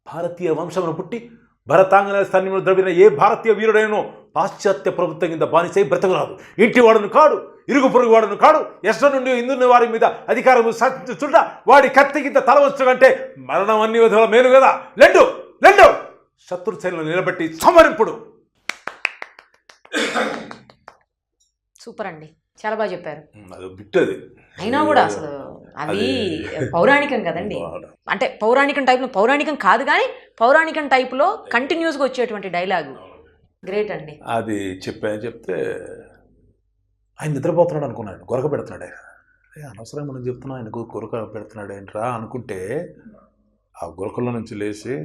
భారతీయ వంశమును పుట్టి భరతాంగన స్థానంలో ద్రవిన ఏ భారతీయ వీరుడైనో పాశ్చాత్య ప్రభుత్వం కింద బానిసై బ్రతకరాదు. ఇంటి వాడును కాడు, ఇరుగు పొరుగు వాడును కాడు. ఎస్ట నుండి ఇందున్న వారి మీద అధికారము సాధించుట వాడి కత్తి కింద తల వంచడంటే మరణం అన్ని విధాల మేలు కదా. లెండు శత్రుశైలను నిలబెట్టి సమరింపుడు. సూపర్ అండి. చాలా బాగా చెప్పారు. అది బిట్ అది. అయినా కూడా అసలు అది పౌరాణికం కదండి. అంటే పౌరాణికం కాదు కానీ పౌరాణికం టైపులో కంటిన్యూస్గా వచ్చేటువంటి డైలాగు గ్రేట్ అండి. అది చెప్తే ఆయన నిద్రపోతున్నాడు అనుకున్నాడు, గొరక పెడుతున్నాడు. ఆయన అనవసరంగా మనం చెప్తున్నాం, ఆయన గొరక పెడుతున్నాడు ఏంట్రా అనుకుంటే ఆ గురకల్లో నుంచి లేచి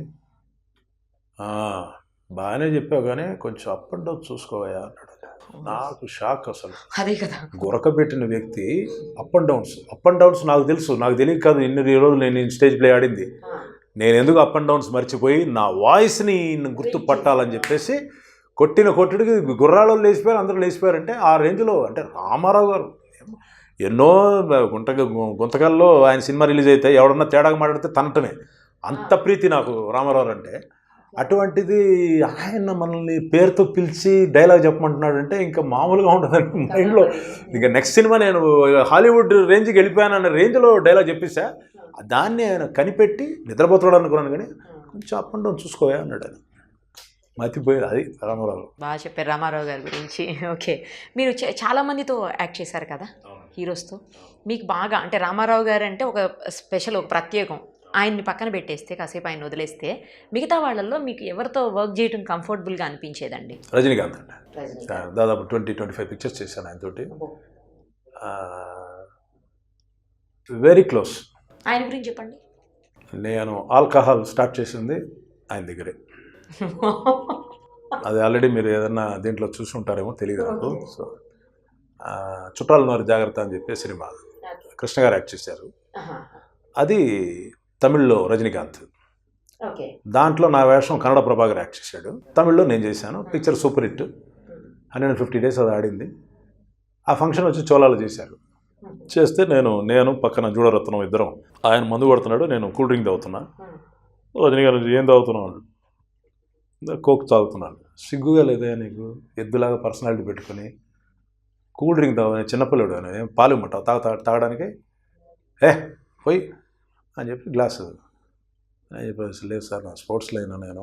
బాగానే చెప్పావు కానీ కొంచెం అప్ అండ్ డౌన్ చూసుకోవా అన్నాడు. నాకు షాక్ అసలు. అదే కదా, గురక పెట్టిన వ్యక్తి అప్ అండ్ డౌన్స్ నాకు తెలుసు, నాకు తెలియదు కాదు ఇన్ని రోజులు నేను స్టేజ్ ప్లే ఆడింది. నేను ఎందుకు అప్ అండ్ డౌన్స్ మర్చిపోయి నా వాయిస్ని గుర్తుపట్టాలని చెప్పేసి కొట్టిన కొట్టుడికి గుర్రాళ్ళు లేచిపోయారు, అందరూ లేచిపోయారంటే ఆ రేంజ్లో. అంటే రామారావు గారు ఎన్నో గుంతకల్లో ఆయన సినిమా రిలీజ్ అయితే ఎవడన్నా తేడాగా మాట్లాడితే తనటమే, అంత ప్రీతి నాకు రామారావు అంటే. అటువంటిది ఆయన మనల్ని పేరుతో పిలిచి డైలాగ్ చెప్పమంటున్నాడు అంటే ఇంకా మామూలుగా ఉంటుందండి మైండ్లో. ఇంకా నెక్స్ట్ సినిమా నేను హాలీవుడ్ రేంజ్కి వెళ్ళిపోయానన్న రేంజ్లో డైలాగ్ చెప్పేసా. దాన్ని ఆయన కనిపెట్టి నిద్రపోతాడు అనుకున్నాను కానీ కొంచెం అప్ అండ్ డౌన్ చూసుకోవా అన్నాడు. ఆయన మతిపోయేది అది రామారావు. బాగా చెప్పారు రామారావు గారి గురించి. ఓకే, మీరు చాలామందితో యాక్ట్ చేశారు కదా హీరోస్తో. మీకు బాగా అంటే రామారావు గారు అంటే ఒక స్పెషల్, ఒక ప్రత్యేకం. ఆయన్ని పక్కన పెట్టేస్తే, కాసేపు ఆయన వదిలేస్తే మిగతా వాళ్ళల్లో మీకు ఎవరితో వర్క్ చేయడం కంఫర్టబుల్గా అనిపించేదండి? రజనీకాంత్ అండి. దాదాపు 20-25 పిక్చర్స్ చేశాను ఆయనతోటి. Very close. ఆయన గురించి చెప్పండి. నేను ఆల్కహాల్ స్టార్ట్ చేసింది ఆయన దగ్గరే. అది ఆల్రెడీ మీరు ఏదన్నా దీంట్లో చూసి ఉంటారేమో తెలియదు నాకు. సో చుట్టాలున్నారు జాగ్రత్త అని చెప్పే సినిమా కృష్ణ గారు యాక్ట్ చేశారు. అది తమిళ్లో రజనీకాంత్. దాంట్లో నా వేషం కన్నడ ప్రభాకర్ యాక్ట్ చేశాడు. తమిళ్లో నేను చేశాను. పిక్చర్ సూపర్ హిట్, 150 days అది ఆడింది. ఆ ఫంక్షన్ వచ్చి చోళాలు చేశారు. చేస్తే నేను పక్కన జూడరత్నం ఇద్దరం, ఆయన మందు కొడుతున్నాడు, నేను కూల్ డ్రింక్ తాగుతున్నా. రజనీ గారు ఏం తాగుతున్నావు? కోక్ తాగుతున్నాను. సిగ్గుగా లేదా నీకు? ఎద్దులాగా పర్సనాలిటీ పెట్టుకొని కూల్ డ్రింక్ తాగు, చిన్నపిల్లడు అని పాలు ఇమ్మంటావు తాగడానికి? పోయి అని చెప్పి గ్లాసు అని చెప్పేసి, లేదు సార్ నా స్పోర్ట్స్లో అయినా నేను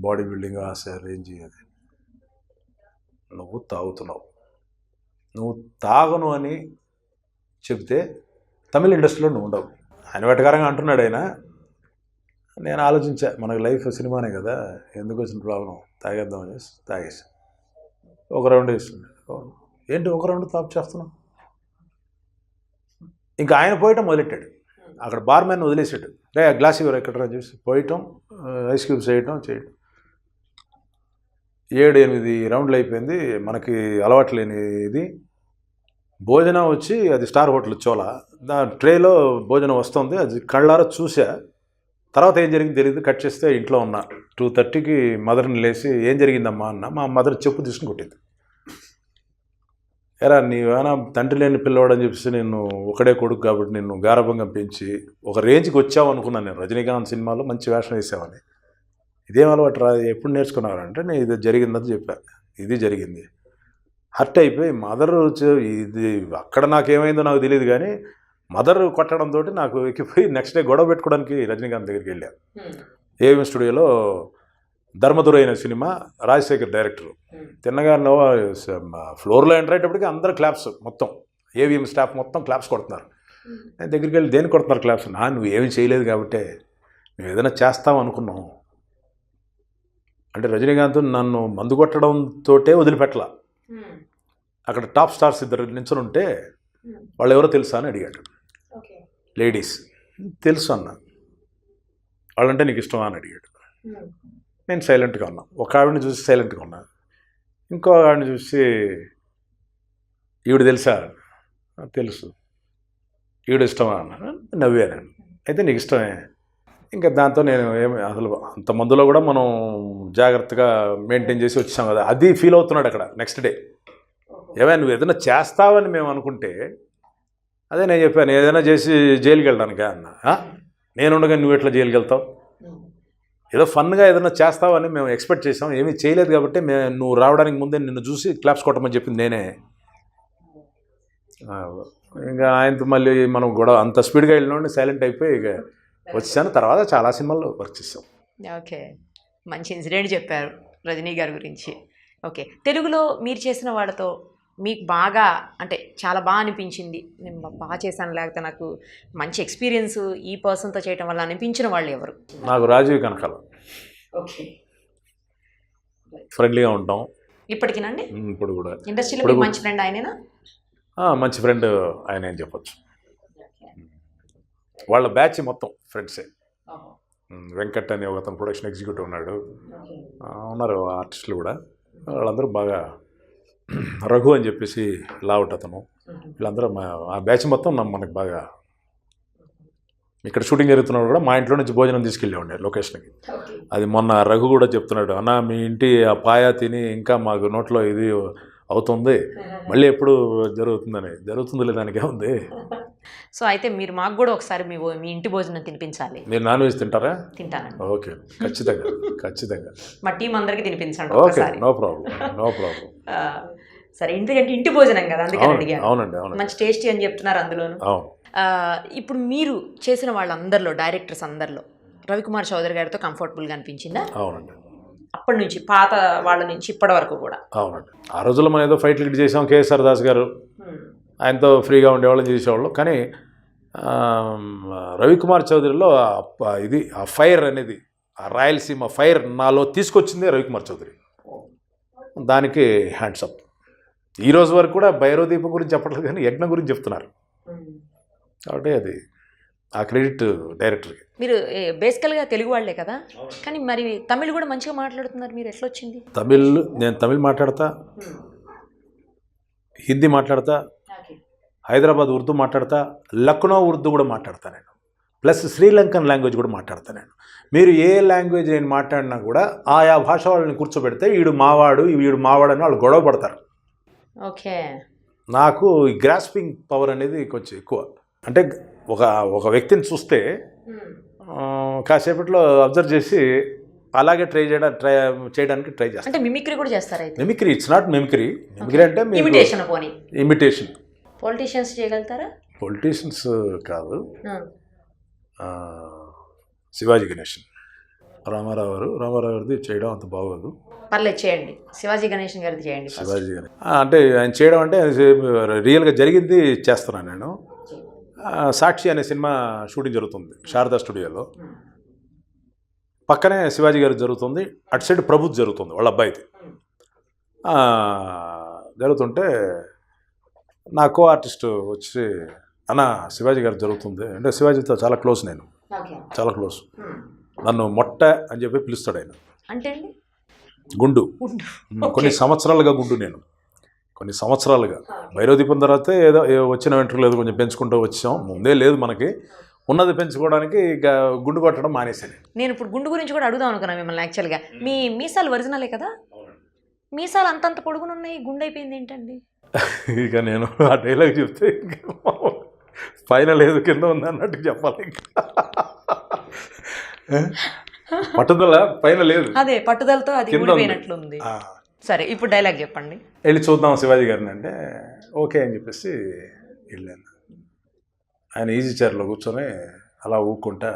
బాడీ బిల్డింగ్ ఆశ రేంజ్ అది. నువ్వు తాగుతున్నావు, నువ్వు తాగను అని చెప్తే తమిళ ఇండస్ట్రీలో నువ్వు ఉండవు. ఆయన వెటకారంగా అంటున్నాడు ఆయన. నేను ఆలోచించా, మనకు లైఫ్ సినిమానే కదా, ఎందుకు వచ్చిన ప్రాబ్లం, తాగేద్దాం అనేసి తాగేసి ఒక రౌండ్ వేస్తుంది. ఏంటి ఒక రౌండ్ తాపు చేస్తున్నాం? ఇంకా ఆయన పోయటం మొదలెట్టాడు. అక్కడ బార్మెన్ వదిలేసాడు. రే గ్లాస్ ఇవ్వరు ఎక్కడ చూసి పోయటం, ఐస్ క్యూబ్స్ చేయటం. 7-8 రౌండ్లు అయిపోయింది. మనకి అలవాటు లేని ఇది. భోజనం వచ్చి అది స్టార్ హోటల్ చోళ, ట్రేలో భోజనం వస్తుంది. అది కళ్ళారా చూసా. తర్వాత ఏం జరిగింది తెలియదు. కట్ చేస్తే ఇంట్లో ఉన్నా. 2:30కి మదర్ని లేచి ఏం జరిగిందమ్మా అన్న. మా మదర్ చెప్పు తీసుకుని కొట్టింది. ఎరా నీవేనా తండ్రి లేని పిల్లవాడు అని చెప్పేసి నేను ఒకడే కొడుకు కాబట్టి నిన్ను గారభంగా పెంచి ఒక రేంజ్కి వచ్చావు అనుకున్నాను నేను. రజనీకాంత్ సినిమాలో మంచి వేషం వేసామని. ఇదేం అలవాటు రా, ఎప్పుడు నేర్చుకున్నారంటే నేను ఇది జరిగిందని చెప్పాను. ఇది జరిగింది. హర్ట్ అయిపోయి మదర్ ఇది అక్కడ నాకేమైందో నాకు తెలియదు కానీ మదర్ కొట్టడంతో నాకు ఎక్కిపోయి నెక్స్ట్ డే గొడవ పెట్టుకోవడానికి రజనీకాంత్ దగ్గరికి వెళ్ళాను. ఏవిఎం స్టూడియోలో ధర్మదురై అనే సినిమా, రాజశేఖర్ డైరెక్టర్. తిన్నగా ఫ్లోర్లో ఎంటర్ అయ్యేటప్పటికి అందరూ క్లాప్స్, మొత్తం ఏవిఎం స్టాఫ్ మొత్తం క్లాప్స్ కొడుతున్నారు. నేను దగ్గరికి వెళ్ళి దేనికి కొడుతున్నారు క్లాప్స్? నువ్వు ఏమీ చేయలేదు కాబట్టి నువ్వు ఏదైనా చేస్తావు అనుకున్నావు అంటే. రజనీకాంత్ నన్ను మందు కొట్టడంతో వదిలిపెట్టలా. అక్కడ టాప్ స్టార్స్ ఇద్దరు నించుని ఉంటే వాళ్ళు ఎవరో తెలుసా అని అడిగాడు. లేడీస్. తెలుసు అన్న. వాళ్ళంటే నీకు ఇష్టమా అని అడిగాడు. నేను సైలెంట్గా ఉన్నా. ఒక ఆవిడని చూసి సైలెంట్గా ఉన్నా. ఇంకో ఆవిడని చూసి ఈవిడ తెలుసా? తెలుసు. ఈవిడ ఇష్టమా అన్నా. నవ్వాను. అయితే నీకు ఇష్టమే. ఇంకా దాంతో నేను ఏమి అసలు అంత మందులో కూడా మనం జాగ్రత్తగా మెయింటైన్ చేసి వచ్చాం కదా, అది ఫీల్ అవుతున్నాడు అక్కడ. నెక్స్ట్ డే ఏమైనా నువ్వు ఏదైనా చేస్తావని మేము అనుకుంటే, అదే నేను చెప్పాను ఏదైనా చేసి జైలుకి వెళ్ళడానికా అన్న. నేను ఉండగా నువ్వు ఎట్లా జైలుకి వెళ్తావు? ఏదో ఫన్గా ఏదైనా చేస్తావని మేము ఎక్స్పెక్ట్ చేసాం. ఏమీ చేయలేదు కాబట్టి నువ్వు రావడానికి ముందే నిన్ను చూసి క్లాప్స్ కొట్టమని చెప్పింది నేనే. ఇంకా ఆయనతో మళ్ళీ మనం గొడవ అంత స్పీడ్గా వెళ్ళినోండి సైలెంట్ అయిపోయి ఇక వచ్చాను. తర్వాత చాలా సినిమాల్లో వర్క్ చేసాం. ఓకే, మంచి ఇన్సిడెంట్ చెప్పారు రజనీ గారి గురించి. ఓకే, తెలుగులో మీరు చేసిన వాళ్ళతో మీకు బాగా అంటే చాలా బాగా అనిపించింది, నేను బాగా చేశాను, లేకపోతే నాకు మంచి ఎక్స్పీరియన్స్ ఈ పర్సన్తో చేయటం వల్ల అనిపించిన వాళ్ళు ఎవరు? నాకు రాజీవ్ కనకాల. ఓకే. ఫ్రెండ్లీగా ఉంటాం ఇప్పటికినండి ఇప్పుడు కూడా. ఇండస్ట్రీలో మీకు మంచి ఫ్రెండ్ ఆయనేనా? మంచి ఫ్రెండ్ ఆయన అని చెప్పొచ్చు. వాళ్ళ బ్యాచ్ మొత్తం ఫ్రెండ్సే. వెంకట్ అని ఒక అతను ప్రొడక్షన్ ఎగ్జిక్యూటివ్ ఉన్నాడు, ఉన్నారు ఆర్టిస్టులు కూడా. వాళ్ళందరూ బాగా, రఘు అని చెప్పేసి లావుట్ అతను, వీళ్ళందరూ ఆ బ్యాచ్ మొత్తం మనకు బాగా. ఇక్కడ షూటింగ్ జరుగుతున్నప్పుడు కూడా మా ఇంట్లో నుంచి భోజనం తీసుకెళ్ళేవాడి లొకేషన్కి. అది మొన్న రఘు కూడా చెప్తున్నాడు, అన్న మీ ఇంటి ఆ పాయా తిని ఇంకా మాకు నోట్లో ఇది అవుతుంది, మళ్ళీ ఎప్పుడు జరుగుతుంది దానికి ఏముంది. సో అయితే మీరు మాకు కూడా ఒకసారి మీ ఇంటి భోజనం తినిపించాలి. మీరు నాన్ వెజ్ తింటారా? తింటానండి. ఓకే, ఖచ్చితంగా మా టీం అందరికి తినిపించండి ఓకే, ఒకసారి. No problem. సరే, ఎందుకంటే ఇంటి భోజనం కదా, అందుకని అడిగాను. అవునండి. మంచి టేస్టీ అని చెప్తున్నారు అందులోను. ఇప్పుడు మీరు చేసిన వాళ్ళందరిలో, డైరెక్టర్స్ అందరిలో రవికుమార్ చౌదరి గారితో కంఫర్టబుల్గా అనిపించిందా? అవునండి. అప్పటి నుంచి, పాత వాళ్ళ నుంచి ఇప్పటి వరకు కూడా? అవునండి. ఆ రోజుల్లో మనం ఏదో ఫైట్లు గిట్ చేసాం, కేఎస్ఆర్ దాస్ గారు ఆయనతో ఫ్రీగా ఉండేవాళ్ళని చేసేవాళ్ళు. కానీ రవికుమార్ చౌదరిలో ఇది ఆ ఫైర్ అనేది, ఆ రాయలసీమ ఫైర్ నాలో తీసుకొచ్చిందే రవికుమార్ చౌదరి. దానికి హ్యాండ్స్ అప్. ఈ రోజు వరకు కూడా భైరవదీపం గురించి చెప్పట్లేదు కానీ యజ్ఞం గురించి చెప్తున్నారు. కాబట్టి అది ఆ క్రెడిట్ డైరెక్టర్కి. మీరు బేసికల్గా తెలుగు వాళ్ళే కదా, కానీ మరి తమిళ్ కూడా మంచిగా మాట్లాడుతున్నారు, మీరు ఎట్లా వచ్చింది? నేను తమిళ్ మాట్లాడతా, హిందీ మాట్లాడతా, హైదరాబాద్ ఉర్దూ మాట్లాడతా, లక్నో ఉర్దూ కూడా మాట్లాడతా నేను, ప్లస్ శ్రీలంకన్ లాంగ్వేజ్ కూడా మాట్లాడతా నేను. మీరు ఏ లాంగ్వేజ్ నేను మాట్లాడినా కూడా ఆయా భాష వాళ్ళని కూర్చోబెడితే వీడు మావాడు అని వాళ్ళు గొడవ పడతారు. ఓకే. నాకు ఈ గ్రాస్పింగ్ పవర్ అనేది కొంచెం ఎక్కువ. అంటే ఒక వ్యక్తిని చూస్తే కాసేపట్లో అబ్జర్వ్ చేసి అలాగే చేయడానికి ట్రై చేస్తాను. అంటే మిమిక్రీ కూడా చేస్తారా? Mimicry, it's not mimicry. Mimicry అంటే ఇమిటేషన్. పొలిటీషియన్స్ చేయగలుగుతారా? పొలిటీషియన్స్ కాదు, శివాజీ గణేషన్, రామారావు గారిది చేయడం అంత బాగోదు. పర్లేదు, చేయండి. శివాజీ గణేషన్ గారిది చేయండి. శివాజీ గణేష్ అంటే ఆయన చేయడం అంటే రియల్గా జరిగింది చేస్తున్నాను నేను. సాక్షి అనే సినిమా షూటింగ్ జరుగుతుంది శారదా స్టూడియోలో, పక్కనే శివాజీ గారికి జరుగుతుంది, అటు సైడ్ ప్రభుత్వ జరుగుతుంది వాళ్ళ అబ్బాయిది. జరుగుతుంటే నా కో ఆర్టిస్ట్ వచ్చి, అన్న శివాజీ గారు జరుగుతుంది అంటే, శివాజీతో చాలా క్లోజ్ నేను, చాలా క్లోజ్. నన్ను మొట్ట అని చెప్పి పిలుస్తాడు ఆయన. అంటే గుండు, కొన్ని సంవత్సరాలుగా గుండు నేను, కొన్ని సంవత్సరాలుగా. భైరవదీపం తర్వాత ఏదో వచ్చిన వెంట్రుకలు లేదు కొంచెం పెంచుకుంటూ వచ్చాం, ముందే లేదు మనకి, ఉన్నది పెంచుకోవడానికి ఇక గుండు కొట్టడం మానేసాను. నేను ఇప్పుడు గుండు గురించి కూడా అడుగుదాం అనుకున్నాను మిమ్మల్ని. యాక్చువల్గా మీ మీసాలు ఒరిజినలే కదా? మీసాలు అంతంత పొడుగునున్నాయి, గుండు అయిపోయింది ఏంటండి? ఇక నేను ఆ డైలాగ్ చెప్తే పైన లేదు కింద ఉంది అన్నట్టు చెప్పాలి. పట్టుదల పైన లేదు, అదే పట్టుదలతో అది ఊడిపోయినట్లుంది. సరే, ఇప్పుడు డైలాగ్ చెప్పండి. వెళ్ళి చూద్దాం శివాజీ గారిని అంటే ఓకే అని చెప్పేసి వెళ్ళాను. ఆయన ఈజీ చైర్లో కూర్చొని అలా ఊక్కుంటా,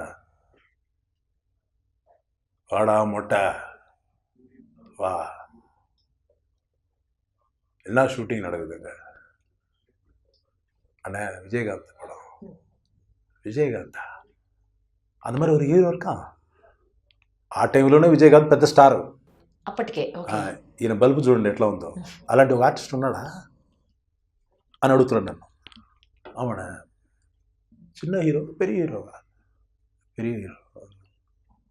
వాడా మొట్ట వా என்ன ஷூட்டிங் நடக்குதுங்க அண்ணா, விஜயகாந்த் படம். విజయకాంత్ அந்த மாதிரி ஒரு హీరో இருக்கான். ఆ టైంలోనే విజయకాంత్ పెద్ద స్టార్ అప్పటికే. ఈయన బల్బు చూడండి ఎట్లా ఉందో, అలాంటి ఒక ఆర్టిస్ట్ ఉన్నాడా అని అడుగుతున్నాడు నన్ను. అవునా, சின்ன ஹீரோ பெரிய ஹீரோவா? பெரிய ஹீரோ.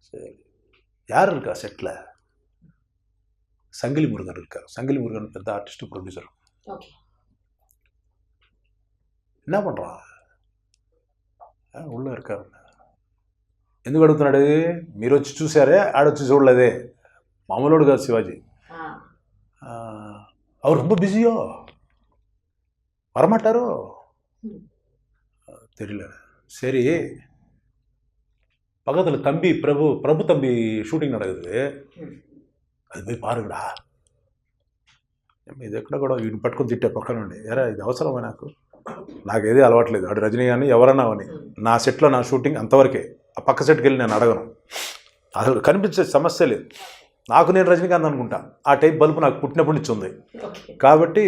சரி, யார் இருக்கா செட்டில்? சங்கிலி முருகன் இருக்கார். சங்கிலி முருகன் பெத்த ஆர்டிஸ்ட், ப்ரொடியூசர். என்ன பண்ணுறான்? உள்ளே இருக்காரு. ఎందుకు అడుగుతున్నాడు? మీరు వచ్చి చూసారే, ఆడొచ్చి చూడలేదే. మామూలుడు కాదు శివాజీ. அவர் ரொம்ப பிஸியோ, வரமாட்டாரோ தெரியல. சரி, பக்கத்தில் தம்பி பிரபு தம்பி ஷூட்டிங் நடக்குது, అది పోయి పారుగడా. ఇది ఎక్కడ కూడా వీడిని పట్టుకొని తిట్టే పక్కన ఉండి, ఎరా ఇది అవసరమా నాకేది అలవాట్లేదు, అటు రజనీ కానీ ఎవరన్నా అని. నా సెట్లో నా షూటింగ్ అంతవరకే, ఆ పక్క సెట్కి వెళ్ళి నేను అడగను, అసలు కనిపించే సమస్య లేదు. నాకు నేను రజనీకాంత్ అనుకుంటా, ఆ టైప్ బల్బు నాకు పుట్టినప్పటి నుంచి ఉంది. కాబట్టి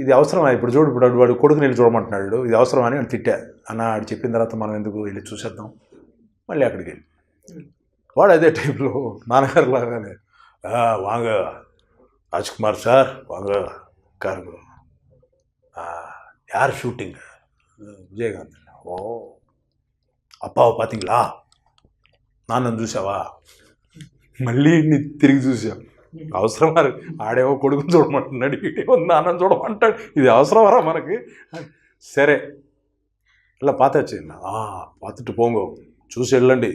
ఇది అవసరమా, ఇప్పుడు చూడు, ఇప్పుడు వాడు కొడుకుని వెళ్ళి చూడమంటున్నాడు, ఇది అవసరమా అని నేను తిట్టా. అన్న ఆడు చెప్పిన తర్వాత మనం ఎందుకు వెళ్ళి చూసేద్దాం, మళ్ళీ అక్కడికి వెళ్ళి వాడు అదే టైప్లో నాన్నగారు లాగానే వాంగ రాజ్కుమార్ సార్ వాంగ కారు యార్ షూటింగ్ విజయకాంత్, ఓ అప్పావు పాతింగ్లా నాన్నను చూసావా, మళ్ళీ తిరిగి చూసాం. అవసరం మరి, ఆడేమో కొడుకుని చూడమంటున్నాడు, ఇటేమో నాన్నని చూడమంటాడు, ఇది అవసరమరా మనకి. సరే ఇలా పాత వచ్చింది, పాతట్టు పోంగో చూసి వెళ్ళండి,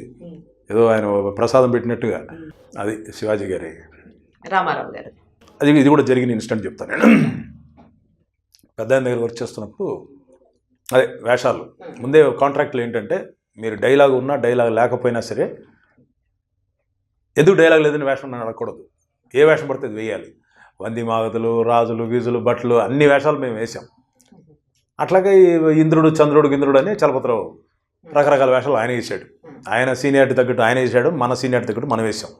ఏదో ఆయన ప్రసాదం పెట్టినట్టుగా. అది శివాజీ గారి, రామారావు గారు. అది ఇది కూడా జరిగిన ఇన్సిడెంట్ చెప్తాను నేను. పెద్ద ఆయన దగ్గర వర్క్ చేస్తున్నప్పుడు అదే వేషాలు ముందే కాంట్రాక్ట్లు ఏంటంటే, మీరు డైలాగ్ ఉన్నా డైలాగ్ లేకపోయినా సరే, ఎందుకు డైలాగ్ లేదని వేషం నన్ను అడగకూడదు, ఏ వేషం పడితే అది వేయాలి. వంది మాగదులు, రాజులు, గీజులు, భట్లు అన్ని వేషాలు మేము వేసాం. అట్లాగే ఇంద్రుడు, చంద్రుడు, గింద్రుడు అని చలపతిరావు రకరకాల వేషాలు ఆయన వేసాడు. ఆయన సీనియారిటీ తగ్గట్టు ఆయన వేసాడు, మన సీనియారిటీ తగ్గట్టు మనం వేసాం.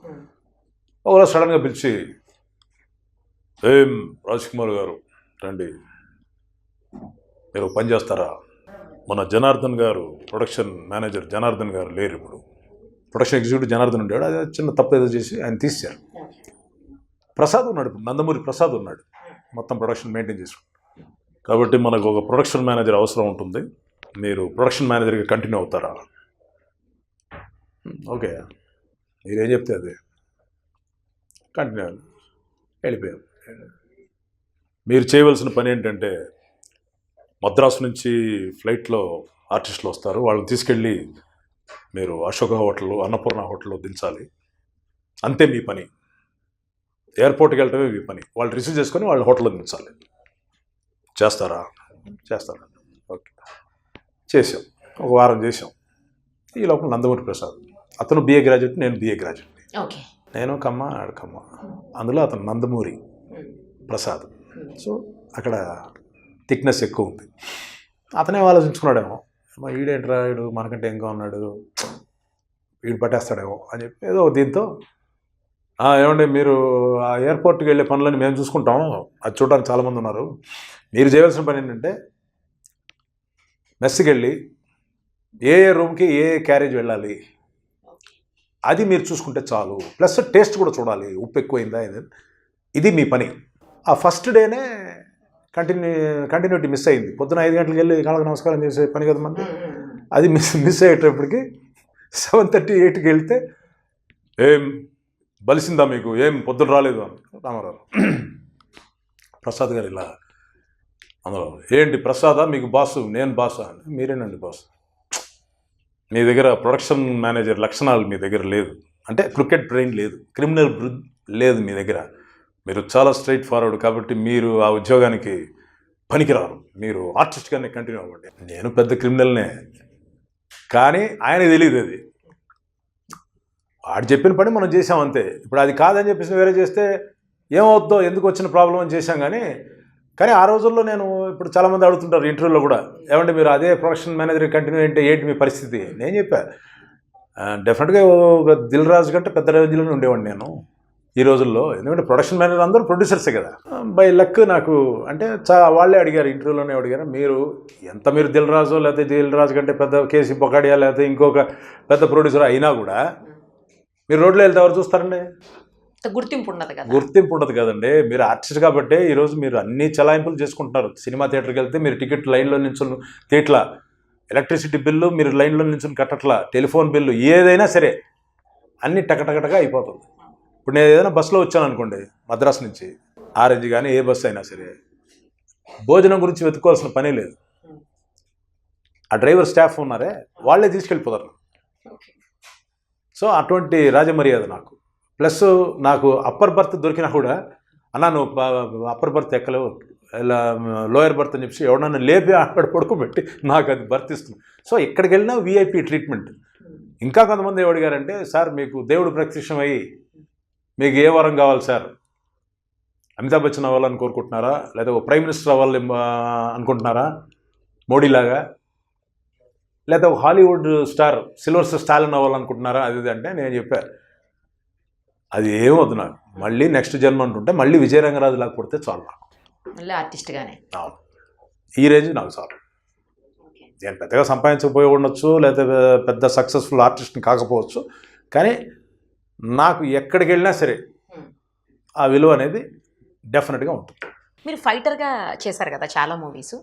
ఒకరోజు సడన్గా పిలిచి, ఏం రాజ్కుమార్ గారు రండి, మీరు పని చేస్తారా, మన జనార్దన్ గారు ప్రొడక్షన్ మేనేజర్ జనార్దన్ గారు లేరు, ఇప్పుడు ప్రొడక్షన్ ఎగ్జిక్యూటివ్ జనార్దన్ ఉండాడు, అది చిన్న తప్పు ఏదో చేసి ఆయన తీశారు. ప్రసాద్ ఉన్నాడు, ఇప్పుడు నందమూరి ప్రసాద్ ఉన్నాడు, మొత్తం ప్రొడక్షన్ మెయింటైన్ చేసుకుంటాడు. కాబట్టి మనకు ఒక ప్రొడక్షన్ మేనేజర్ అవసరం ఉంటుంది, మీరు ప్రొడక్షన్ మేనేజర్గా కంటిన్యూ అవుతారా. ఓకే మీరేం చెప్తే అదే కంటిన్యూ వెళ్ళిపోయాం. మీరు చేయవలసిన పని ఏంటంటే, మద్రాసు నుంచి ఫ్లైట్లో ఆర్టిస్టులు వస్తారు, వాళ్ళని తీసుకెళ్ళి మీరు అశోక హోటల్, అన్నపూర్ణ హోటల్లో దించాలి, అంతే మీ పని. ఎయిర్పోర్ట్కి వెళ్ళటమే మీ పని, వాళ్ళు రిసీవ్ చేసుకొని వాళ్ళు హోటల్లో దించాలి. చేస్తారా? చేస్తారా, ఓకే చేసాం. ఒక వారం చేసాం. ఈ లోపల నందమూరి ప్రసాద్, అతను బిఏ గ్రాడ్యుయేట్, నేను బిఏ గ్రాడ్యుయేట్, నేను కమ్మ ఆడకమ్మ, అందులో అతను నందమూరి ప్రసాద్. సో అక్కడ థిక్నెస్ ఎక్కువ ఉంది. అతనే ఆలోచించుకున్నాడేమో, వీడేంట్రా వీడు మనకంటే ఇంకా ఉన్నాడు, వీడు పట్టేస్తాడేమో అని చెప్పి ఏదో దీంతో, ఏమండి మీరు ఆ ఎయిర్పోర్ట్కి వెళ్ళే పనులని మేము చూసుకుంటాం, అది చూడడానికి చాలామంది ఉన్నారు, మీరు చేయవలసిన పని ఏంటంటే మెస్కి వెళ్ళి ఏ రూమ్కి ఏ క్యారేజ్ వెళ్ళాలి అది మీరు చూసుకుంటే చాలు, ప్లస్ టేస్ట్ కూడా చూడాలి, ఉప్పు ఎక్కువైందా ఇది మీ పని. ఆ ఫస్ట్ డేనే కంటిన్యూటీ మిస్ అయింది. పొద్దున 5 గంటలకు వెళ్ళి కాళ్ళకి నమస్కారం చేసే పని కదా మనకి, అది మిస్ అయ్యేటప్పటికి 7:30, 8కి వెళ్తే, ఏం బలిసిందా మీకు, ఏం పొద్దున రాలేదు అని రామారావు. ప్రసాద్ గారు ఇలా అందులో, ఏంటి ప్రసాదా మీకు బాసు, నేను బాసా అని, మీరేనండి బాస్, మీ దగ్గర ప్రొడక్షన్ మేనేజర్ లక్షణాలు మీ దగ్గర లేదు, అంటే క్రికెట్ బ్రెయిన్ లేదు, క్రిమినల్ లేదు మీ దగ్గర, మీరు చాలా స్ట్రైట్ ఫార్వర్డ్, కాబట్టి మీరు ఆ ఉద్యోగానికి పనికిరారు, మీరు ఆర్టిస్ట్గానే కంటిన్యూ అవ్వండి. నేను పెద్ద క్రిమినల్నే, కానీ ఆయనకి తెలియదు అది, వాడు చెప్పిన పని మనం చేసాం అంతే. ఇప్పుడు అది కాదని చెప్పేసి వేరే చేస్తే ఏమవుద్దో, ఎందుకు వచ్చిన ప్రాబ్లం అని చేశాం. కానీ ఆ రోజుల్లో నేను, ఇప్పుడు చాలామంది అడుగుతుంటారు ఇంటర్వ్యూలో కూడా, ఏమంటే మీరు అదే ప్రొడక్షన్ మేనేజర్ కంటిన్యూ అంటే ఏంటి మీ పరిస్థితి, నేను చెప్పాను డెఫినెట్గా ఒక దిల్ రాజు కంటే పెద్ద రేంజ్లోనే ఉండేవాడిని నేను ఈ రోజుల్లో, ఎందుకంటే ప్రొడక్షన్ మేనేజర్ అందరూ ప్రొడ్యూసర్సే కదా. బై లక్ నాకు అంటే వాళ్ళే అడిగారు, ఇంటర్వ్యూలోనే అడిగారు, మీరు దిల్ రాజు లేకపోతే దిల్ రాజు కంటే పెద్ద కేసీ బొకాడియా లేకపోతే ఇంకొక పెద్ద ప్రొడ్యూసర్ అయినా కూడా మీరు రోడ్లో వెళ్తే ఎవరు చూస్తారండి, గుర్తింపు ఉండదు కదా. గుర్తింపు ఉండదు కదండి. మీరు ఆర్టిస్ట్ కాబట్టి ఈరోజు మీరు అన్ని చలాయింపులు చేసుకుంటున్నారు. సినిమా థియేటర్కి వెళ్తే మీరు టికెట్ లైన్లో నిల్చొని తీట్లా, ఎలక్ట్రిసిటీ బిల్లు మీరు లైన్లో నిల్చొని కట్టట్లా, టెలిఫోన్ బిల్లు ఏదైనా సరే అన్నీ టకటకటగా అయిపోతుంది. ఇప్పుడు నేను ఏదైనా బస్సులో వచ్చాను అనుకోండి, మద్రాసు నుంచి ఆరెంజ్ కానీ ఏ బస్సు అయినా సరే, భోజనం గురించి వెతుక్కోవాల్సిన పనే లేదు. ఆ డ్రైవర్ స్టాఫ్ ఉన్నారే వాళ్ళే తీసుకెళ్ళిపోతారు. సో అటువంటి రాజమర్యాద నాకు. ప్లస్ నాకు అప్పర్ బర్త్ దొరికినా కూడా, అన్నా నువ్వు అప్పర్ బర్త్ ఎక్కలేవు, ఇలా లోయర్ బర్త్ అని చెప్పి ఎవడన్నా లేపి అక్కడ పడుకోబెట్టి నాకు అది బర్త్ ఇస్తుంది. సో ఎక్కడికి వెళ్ళినా వీఐపీ ట్రీట్మెంట్. ఇంకా కొంతమంది ఏమడిగారంటే, సార్ మీకు దేవుడు ప్రత్యక్షమయ్యి మీకు ఏ వరం కావాలి సార్, అమితాబ్ బచ్చన్ అవ్వాలని కోరుకుంటున్నారా, లేదా ఒక ప్రైమ్ మినిస్టర్ అవ్వాలి అనుకుంటున్నారా మోడీలాగా, లేదా ఒక హాలీవుడ్ స్టార్ సిల్వర్ స్టాలిన్ అవ్వాలనుకుంటున్నారా, అది అంటే నేను చెప్పాను అది ఏమవుతుంది నాకు, మళ్ళీ నెక్స్ట్ జన్మ అంటుంటే మళ్ళీ విజయరంగరాజు లాగా పుడితే చాలు నాకు. మళ్ళీ ఆర్టిస్ట్గానే. అవును, ఈ రేంజ్ నాకు చాలు. నేను పెద్దగా సంపాదించకపోయి ఉండొచ్చు, లేదా పెద్ద సక్సెస్ఫుల్ ఆర్టిస్ట్ని కాకపోవచ్చు, కానీ నాకు ఎక్కడికి వెళ్ళినా సరే ఆ విలువ అనేది డెఫినెట్గా ఉంటుంది. మీరు ఫైటర్గా చేశారు కదా చాలా మూవీస్.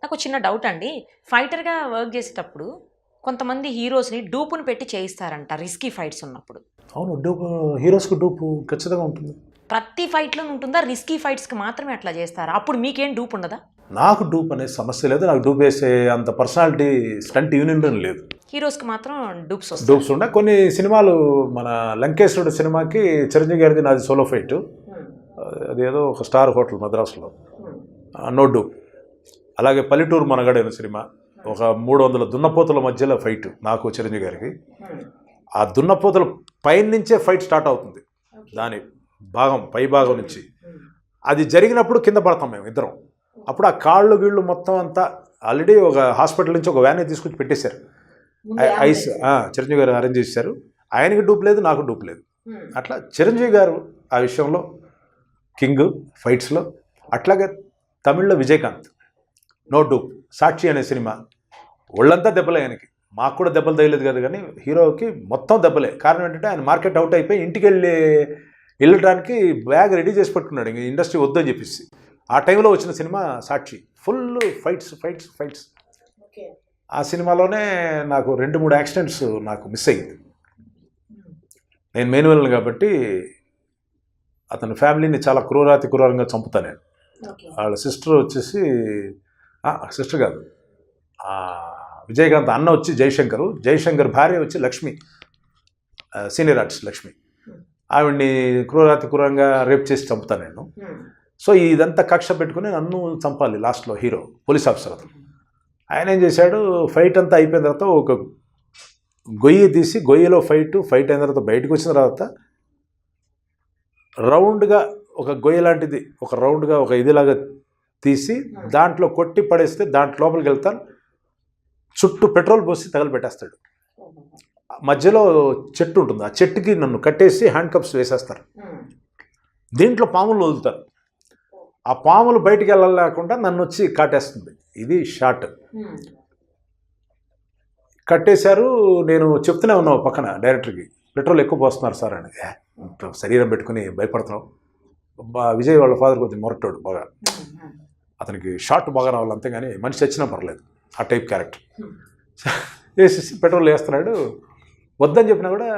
నాకు చిన్న డౌట్ అండి, ఫైటర్గా వర్క్ చేసేటప్పుడు కొంతమంది హీరోస్ని డూపుని పెట్టి చేయిస్తారంట రిస్కీ ఫైట్స్ ఉన్నప్పుడు. అవును, డూపు హీరోస్కి డూపు ఖచ్చితంగా ఉంటుంది. ప్రతి ఫైట్లో ఉంటుందా, రిస్కీ ఫైట్స్కి మాత్రమే అట్లా చేస్తారా? అప్పుడు మీకేం డూప్ ఉండదా? నాకు డూప్ అనే సమస్య లేదు, నాకు డూప్ వేసే అంత పర్సనాలిటీ స్టంట్ యూనియన్ లేదు. హీరోస్కి మాత్రం డూప్స్ వస్తాయి. డూప్స్ ఉండే కొన్ని సినిమాలు, మన లంకేశ్వరుడు సినిమాకి చిరంజీవి గారిది నాది సోలో ఫైట్, అదేదో ఒక స్టార్ హోటల్ మద్రాసులో, నో డూప్. అలాగే పల్లెటూరు మనగడైన సినిమా, ఒక 300 దున్నపోతుల మధ్యలో ఫైట్ నాకు చిరంజీవి గారికి. ఆ దున్నపోతుల పైన నుంచే ఫైట్ స్టార్ట్ అవుతుంది, దాని భాగం పై భాగం నుంచి. అది జరిగినప్పుడు కింద పడతాం మేము ఇద్దరం. అప్పుడు ఆ కాళ్ళు గీళ్ళు మొత్తం అంతా ఆల్రెడీ ఒక హాస్పిటల్ నుంచి ఒక వ్యాన్ తీసుకొచ్చి పెట్టేశారు, ఐస్ చిరంజీవి గారు అరేంజ్ చేశారు. ఆయనకి డూప్ లేదు, నాకు డూప్ లేదు. అట్లా చిరంజీవి గారు ఆ విషయంలో కింగ్ ఫైట్స్లో. అట్లాగే తమిళ్లో విజయకాంత్ నో డూప్. సాక్షి అనే సినిమా ఒళ్ళంతా దెబ్బలే, ఆయనకి. మాకు కూడా దెబ్బలు తగిలేదు కదా, కానీ హీరోకి మొత్తం దెబ్బలే. కారణం ఏంటంటే ఆయన మార్కెట్ అవుట్ అయిపోయి ఇంటికి వెళ్ళడానికి బ్యాగ్ రెడీ చేసి పెట్టుకున్నాడు, ఇంక ఇండస్ట్రీ వద్దని చెప్పేసి. ఆ టైంలో వచ్చిన సినిమా సాక్షి, ఫుల్ ఫైట్స్ ఫైట్స్ ఫైట్స్. ఆ సినిమాలోనే నాకు 2-3 యాక్సిడెంట్స్ నాకు మిస్ అయ్యింది. నేను మెయిన్ విలన్ కాబట్టి అతని ఫ్యామిలీని చాలా క్రూరాతి క్రూరంగా చంపుతాను నేను. వాళ్ళ సిస్టర్ వచ్చేసి, సిస్టర్ కాదు, విజయకాంత్ అన్న వచ్చి జయశంకర్ భార్య వచ్చి లక్ష్మి, సీనియర్ ఆర్టిస్ట్ లక్ష్మి. ఆవిడ్ని క్రూరాతి క్రూరంగా రేప్ చేసి చంపుతాను నేను. సో ఇదంతా కక్ష పెట్టుకుని నన్ను చంపాలి లాస్ట్లో హీరో, పోలీస్ ఆఫీసర్ అతను. ఆయన ఏం చేశాడు, ఫైట్ అంతా అయిపోయిన తర్వాత ఒక గొయ్యి తీసి, గొయ్యిలో ఫైట్ అయిన తర్వాత బయటకు వచ్చిన తర్వాత రౌండ్గా ఒక గొయ్యి లాంటిది, ఒక రౌండ్గా ఒక ఇదిలాగా తీసి దాంట్లో కొట్టి పడేస్తే దాంట్లో లోపలికి వెళ్తాను, చుట్టూ పెట్రోల్ పోసి తగలబెట్టేస్తాడు. మధ్యలో చెట్టు ఉంటుంది, ఆ చెట్టుకి నన్ను కట్టేసి హ్యాండ్ కప్స్ వేసేస్తారు. దీంట్లో పాములు వదులుతారు, ఆ పాములు బయటికి వెళ్ళలేకుండా నన్ను వచ్చి కాటేస్తుంది. ఇది షార్ట్. కట్టేశారు. నేను చెప్తూనే ఉన్నావు పక్కన డైరెక్టర్కి, పెట్రోల్ ఎక్కువ పోస్తున్నారు సార్ అని. శరీరం పెట్టుకుని భయపడుతున్నావు. విజయ్ వాళ్ళ ఫాదర్ కొంచెం మొరటోడు బాగా, అతనికి షార్ట్ బాగా రావాలి అంతేగాని మనిషి చచ్చినా పర్లేదు, ఆ టైప్ క్యారెక్టర్. వేసేసి పెట్రోల్ వేస్తున్నాడు, వద్దని చెప్పినా కూడా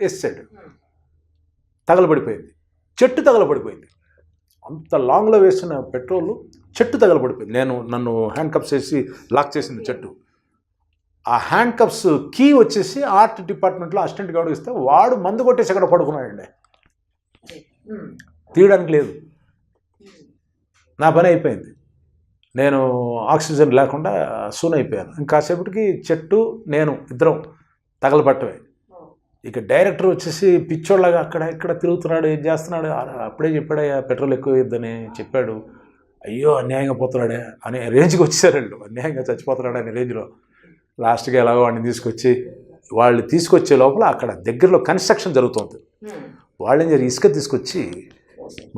వేసాడు. తగలబడిపోయింది, చెట్టు తగలబడిపోయింది. అంత లాంగ్లో వేసిన పెట్రోల్ చెట్టు తగలబడిపోయింది. నన్ను హ్యాండ్ కప్స్ వేసి లాక్ చేసింది చెట్టు. ఆ హ్యాండ్ కప్స్ కీ వచ్చేసి ఆర్ట్ డిపార్ట్మెంట్లో అసిస్టెంట్ గౌడ్ ఇస్తే వాడు మందు కొట్టేసి అక్కడ పడుకున్నాడండి, తీయడానికి లేదు. నా పని అయిపోయింది, నేను ఆక్సిజన్ లేకుండా సూన్ అయిపోయాను. ఇంకాసేపటికి చెట్టు నేను ఇద్దరం తగలబట్టమే. ఇక డైరెక్టర్ వచ్చేసి పిచ్చోళ్ళగా అక్కడ ఇక్కడ తిరుగుతున్నాడు, ఏం చేస్తున్నాడు. అప్పుడే చెప్పాడయ్యా పెట్రోల్ ఎక్కువ వేయద్దని చెప్పాడు. అయ్యో అన్యాయంగా పోతున్నాడే అనే రేంజ్కి వచ్చేసారండి, అన్యాయంగా చచ్చిపోతున్నాడు అనే రేంజ్లో. లాస్ట్గా ఎలాగో వాడిని తీసుకొచ్చి, వాళ్ళు తీసుకొచ్చే లోపల అక్కడ దగ్గరలో కన్స్ట్రక్షన్ జరుగుతుంది. వాళ్ళు ఏం చేసి ఇసుక తీసుకొచ్చి